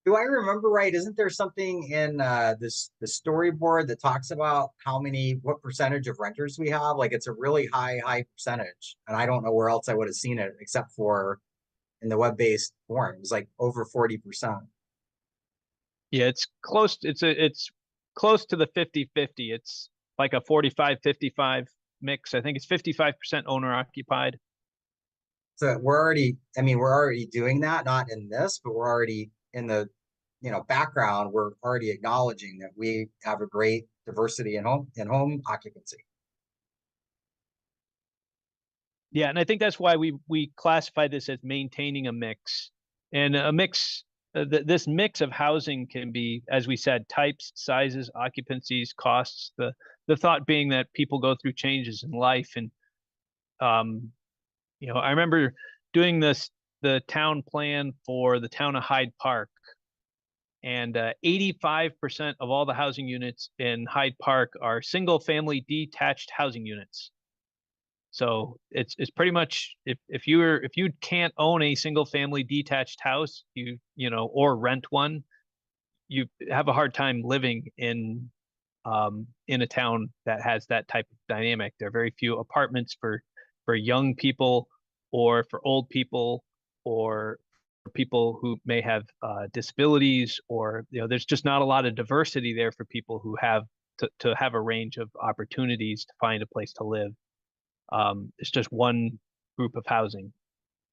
Do I remember right? Isn't there something in the storyboard that talks about what percentage of renters we have? Like it's a really high percentage. And I don't know where else I would have seen it except for in the web-based forms, like over 40%. Yeah, it's close. It's close to the 50-50. It's like a 45-55 mix. I think it's 55% owner occupied. So we're already doing that, not in this, but we're already in the background. We're already acknowledging that we have a great diversity in home occupancy. Yeah, and I think that's why we classify this as maintaining a mix. And a mix, this mix of housing can be, as we said, types, sizes, occupancies, costs. The thought being that people go through changes in life, and I remember doing the town plan for the town of Hyde Park, and 85% of all the housing units in Hyde Park are single-family detached housing units. So it's pretty much if you can't own a single-family detached house, or rent one, you have a hard time living in a town that has that type of dynamic. There are very few apartments for young people or for old people or for people who may have disabilities, or there's just not a lot of diversity there for people who have to have a range of opportunities to find a place to live. It's just one group of housing,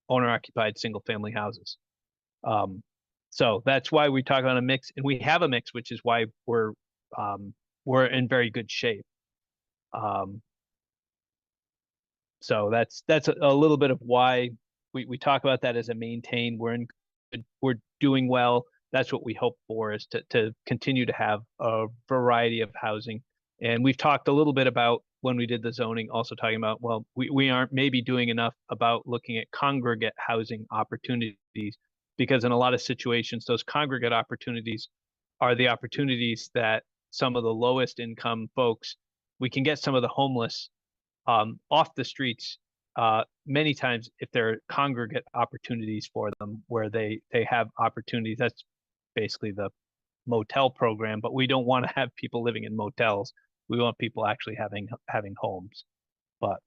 owner occupied single family houses. So that's why we talk about a mix, and we have a mix, which is why we're in very good shape. So that's a little bit of why we talk about that as a maintain. We're doing well. That's what we hope for, is to continue to have a variety of housing. And we've talked a little bit about, when we did the zoning, also talking about, well, we aren't maybe doing enough about looking at congregate housing opportunities, because in a lot of situations, those congregate opportunities are the opportunities that some of the lowest income folks, we can get some of the homeless off the streets many times if there are congregate opportunities for them, where they have opportunities. That's basically the motel program, but we don't want to have people living in motels. We want people actually having homes. But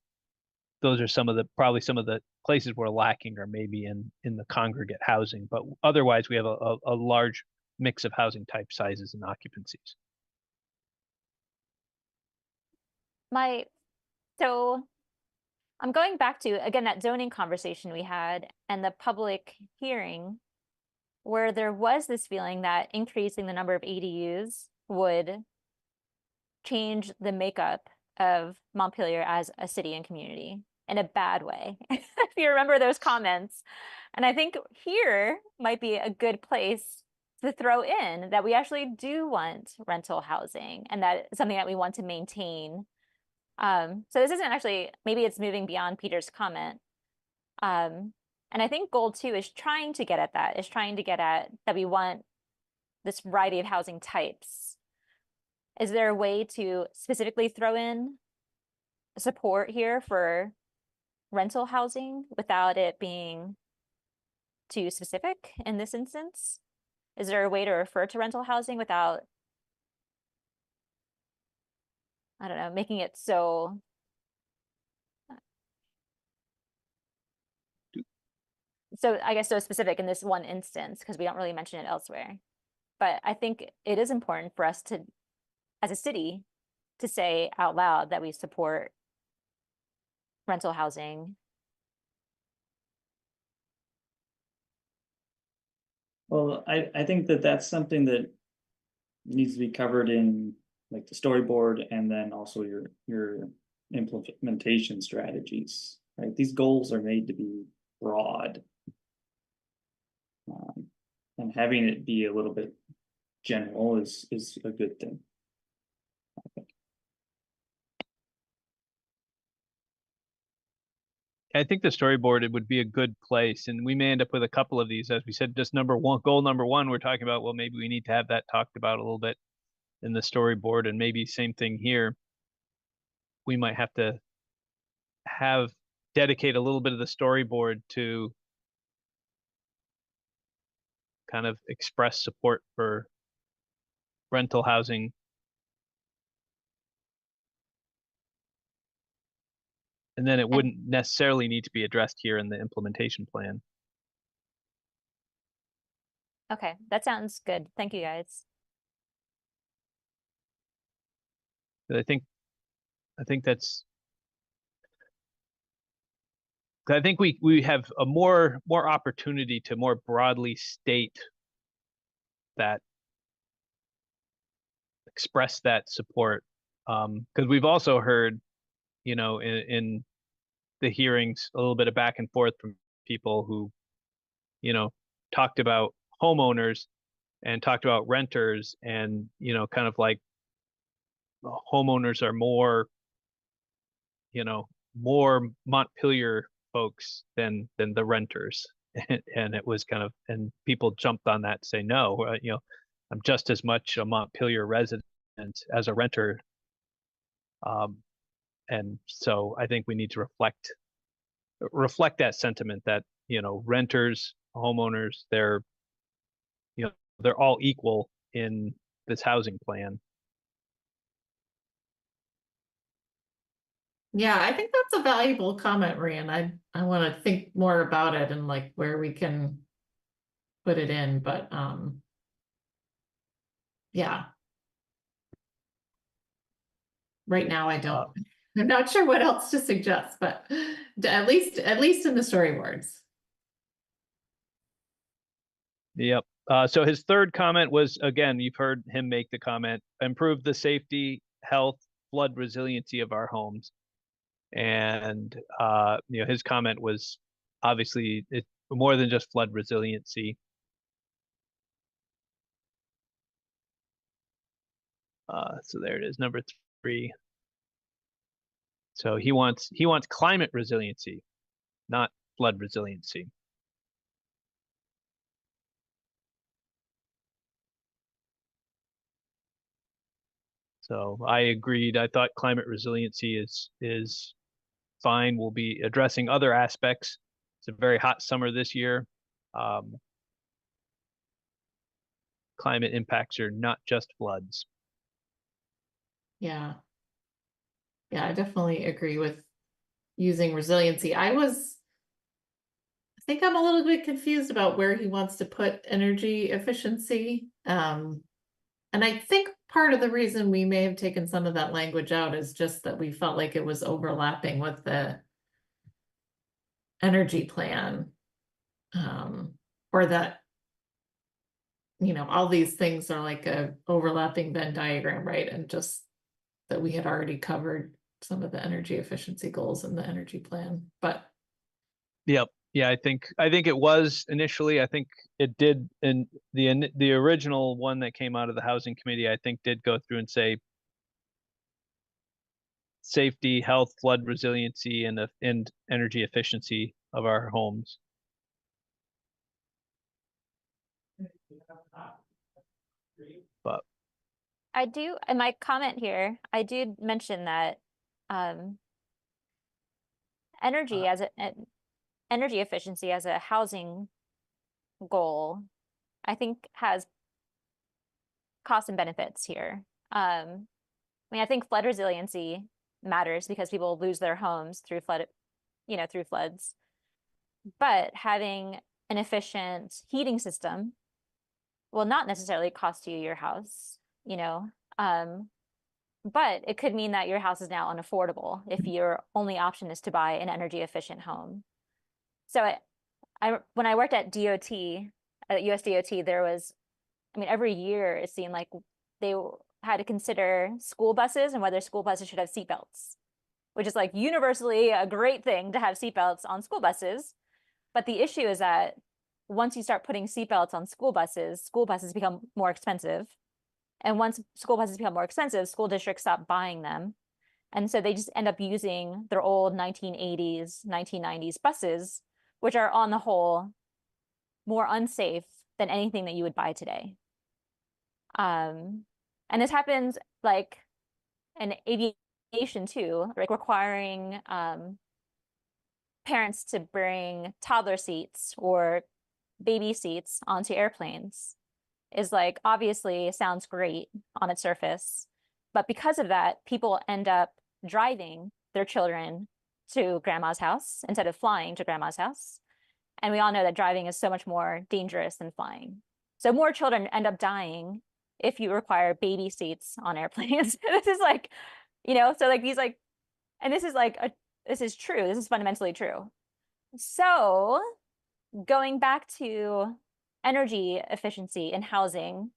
those are probably some of the places we're lacking, or maybe in the congregate housing. But otherwise, we have a large mix of housing type, sizes, and occupancies. So I'm going back to, again, that zoning conversation we had and the public hearing, where there was this feeling that increasing the number of ADUs would change the makeup of Montpelier as a city and community in a bad way. If you remember those comments. And I think here might be a good place to throw in that we actually do want rental housing, and that is something that we want to maintain. So this isn't actually, maybe it's moving beyond Peter's comment. And I think goal 2 is trying to get at that, that we want this variety of housing types. Is there a way to specifically throw in support here for rental housing without it being too specific in this instance? Is there a way to refer to rental housing without, I don't know, making it so I guess so specific in this one instance, because we don't really mention it elsewhere. But I think it is important for us to, as a city, to say out loud that we support rental housing. Well, I think that that's something that needs to be covered in like the storyboard, and then also your implementation strategies, right? These goals are made to be broad. And having it be a little bit general is a good thing, I think. I think the storyboard, it would be a good place, and we may end up with a couple of these. As we said, just goal number one, we're talking about, well, maybe we need to have that talked about a little bit in the storyboard, and maybe same thing here. We might have to dedicate a little bit of the storyboard to kind of express support for rental housing. And then it wouldn't necessarily need to be addressed here in the implementation plan. Okay, that sounds good. Thank you, guys. I think we have a more opportunity to more broadly state that, express that support, because we've also heard, in the hearings, a little bit of back and forth from people who, talked about homeowners and talked about renters, and kind of like homeowners are more Montpelier folks than the renters. And it was kind of, and people jumped on that to say, no, I'm just as much a Montpelier resident as a renter. And so I think we need to reflect that sentiment that, renters, homeowners, they're all equal in this housing plan. Yeah, I think that's a valuable comment, Rian. I want to think more about it and like where we can put it in, but yeah. Right now I don't. I'm not sure what else to suggest, but at least in the storyboards. Yep. So his third comment was, again, you've heard him make the comment, improve the safety, health, flood resiliency of our homes. And, his comment was obviously it's more than just flood resiliency. So there it is, number 3. So he wants climate resiliency, not flood resiliency. So I agreed. I thought climate resiliency is fine. We'll be addressing other aspects. It's a very hot summer this year. Climate impacts are not just floods. Yeah. Yeah, I definitely agree with using resiliency. I think I'm a little bit confused about where he wants to put energy efficiency. And I think part of the reason we may have taken some of that language out is just that we felt like it was overlapping with the energy plan. Or that, all these things are like a overlapping Venn diagram, right? And just that we had already covered some of the energy efficiency goals in the energy plan, but. Yep. Yeah, I think it was initially. I think it did in the original one that came out of the housing committee, I think did go through and say safety, health, flood resiliency, and energy efficiency of our homes. But I do, in my comment here, I did mention that energy efficiency as a housing goal, I think has costs and benefits here. I mean, I think flood resiliency matters because people lose their homes through through floods. But having an efficient heating system will not necessarily cost you your house, but it could mean that your house is now unaffordable if your only option is to buy an energy efficient home. So when I worked at DOT, at US DOT, there was, every year it seemed like they had to consider school buses and whether school buses should have seatbelts, which is like universally a great thing to have seatbelts on school buses. But the issue is that once you start putting seatbelts on school buses become more expensive. And once school buses become more expensive, school districts stop buying them. And so they just end up using their old 1980s, 1990s buses, which are on the whole more unsafe than anything that you would buy today. And this happens like in aviation too, like requiring parents to bring toddler seats or baby seats onto airplanes is like, obviously sounds great on its surface, but because of that, people end up driving their children to grandma's house instead of flying to grandma's house. And we all know that driving is so much more dangerous than flying. So more children end up dying if you require baby seats on airplanes. This is like, so like these like, and this is like, this is true. This is fundamentally true. So going back to energy efficiency in housing,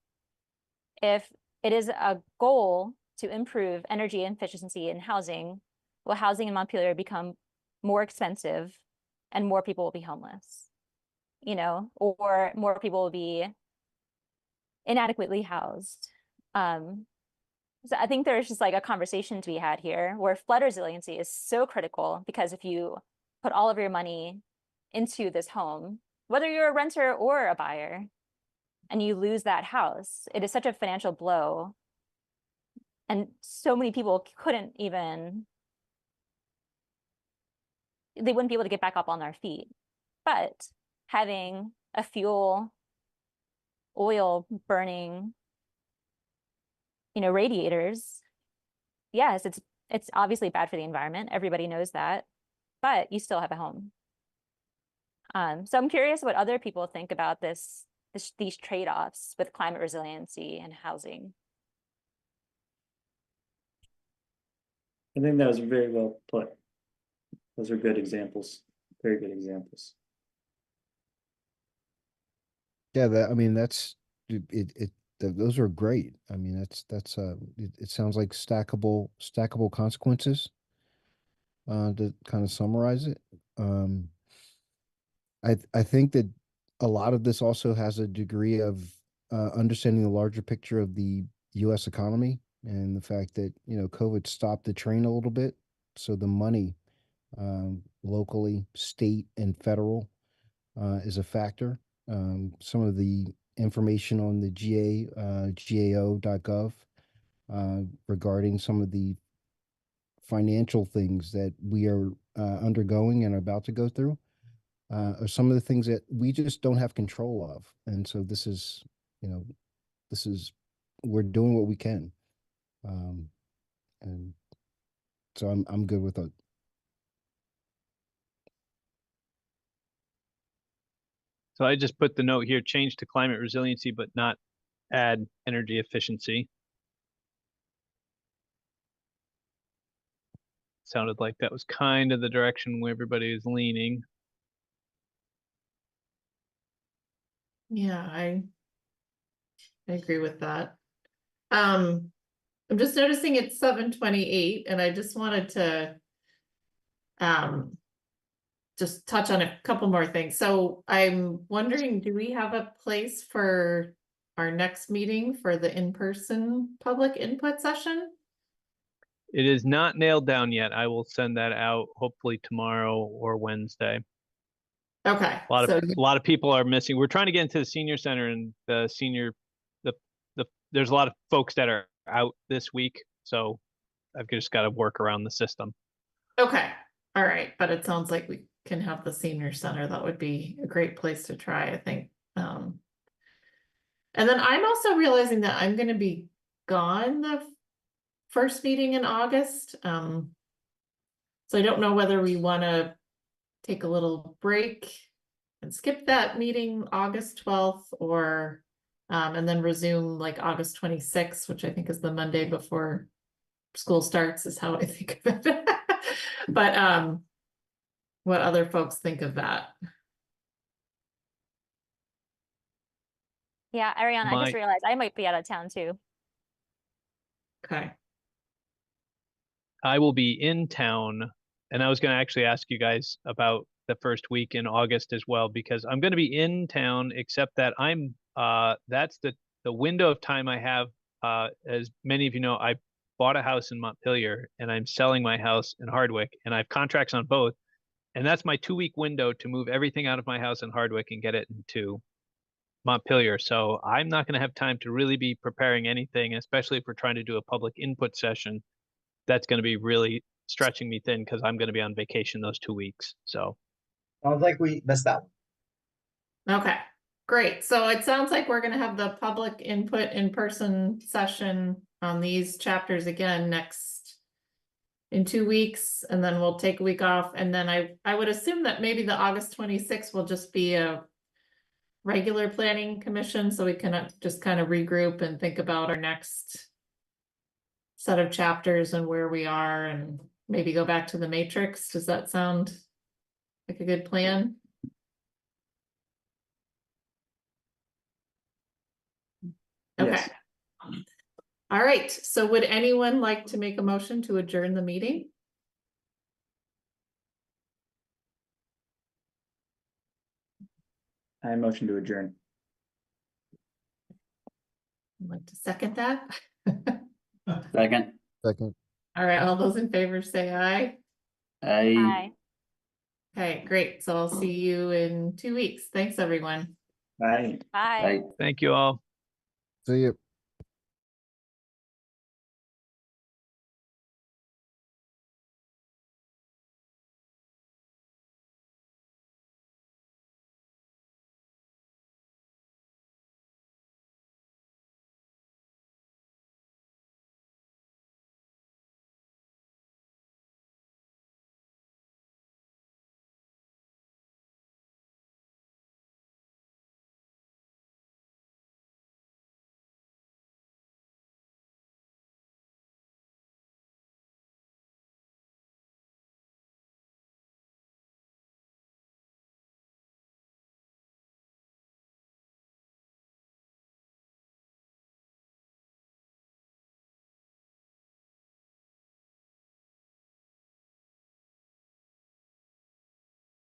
if it is a goal to improve energy efficiency in housing, will housing in Montpelier become more expensive and more people will be homeless, or more people will be inadequately housed. So I think there's just like a conversation to be had here where flood resiliency is so critical, because if you put all of your money into this home, whether you're a renter or a buyer, and you lose that house, it is such a financial blow. And so many people they wouldn't be able to get back up on their feet. But having a oil burning, radiators, yes, it's obviously bad for the environment. Everybody knows that, but you still have a home. So I'm curious what other people think about these trade-offs with climate resiliency and housing. I think that was very well put. Those are good examples, very good examples. Yeah, that, I mean, those are great. I mean, it sounds like stackable consequences, to kind of summarize it. Um, I think that a lot of this also has a degree of understanding the larger picture of the US economy and the fact that, COVID stopped the train a little bit. So the money, locally, state and federal, is a factor. Some of the information on the GAO.gov regarding some of the financial things that we are undergoing and are about to go through are some of the things that we just don't have control of. And so you know, we're doing what we can. And so I'm good with it. So I just put the note here, change to climate resiliency, but not add energy efficiency. Sounded like that was kind of the direction where everybody is leaning. Yeah, I agree with that. I'm just noticing it's 7:28 and I just wanted to just touch on a couple more things. So I'm wondering, do we have a place for our next meeting for the in-person public input session? It is not nailed down yet. I will send that out hopefully tomorrow or Wednesday. Okay. A lot of people are missing. We're trying to get into the senior center, and there's a lot of folks that are out this week. So I've just got to work around the system. Okay. All right. But it sounds like we can have the senior center. That would be a great place to try, I think. And then I'm also realizing that I'm going to be gone the first meeting in August. So I don't know whether we want to take a little break and skip that meeting August 12th or and then resume like August 26th, which I think is the Monday before school starts, is how I think of it. But what other folks think of that? Yeah, Ariana, I just realized I might be out of town too. Okay. I will be in town, and I was going to actually ask you guys about the first week in August as well, because I'm going to be in town, except that that's the window of time I have. As many of you know, I bought a house in Montpelier and I'm selling my house in Hardwick, and I have contracts on both. And that's my 2-week window to move everything out of my house in Hardwick and get it into Montpelier. So I'm not going to have time to really be preparing anything, especially if we're trying to do a public input session. That's going to be really stretching me thin because I'm going to be on vacation those 2 weeks. So Sounds like we missed that one. Okay, great. So it sounds like we're going to have the public input in-person session on these chapters again in 2 weeks, and then we'll take a week off. And then I would assume that maybe the August 26th will just be a regular planning commission, so we can just kind of regroup and think about our next set of chapters and where we are, and maybe go back to the matrix. Does that sound like a good plan? Okay. Yes. All right. So would anyone like to make a motion to adjourn the meeting? I motion to adjourn. I'd like to second that. Second. Second. All right. All those in favor say aye. Bye. Okay, great. So I'll see you in 2 weeks. Thanks, everyone. Bye. Bye. thank you all. See you.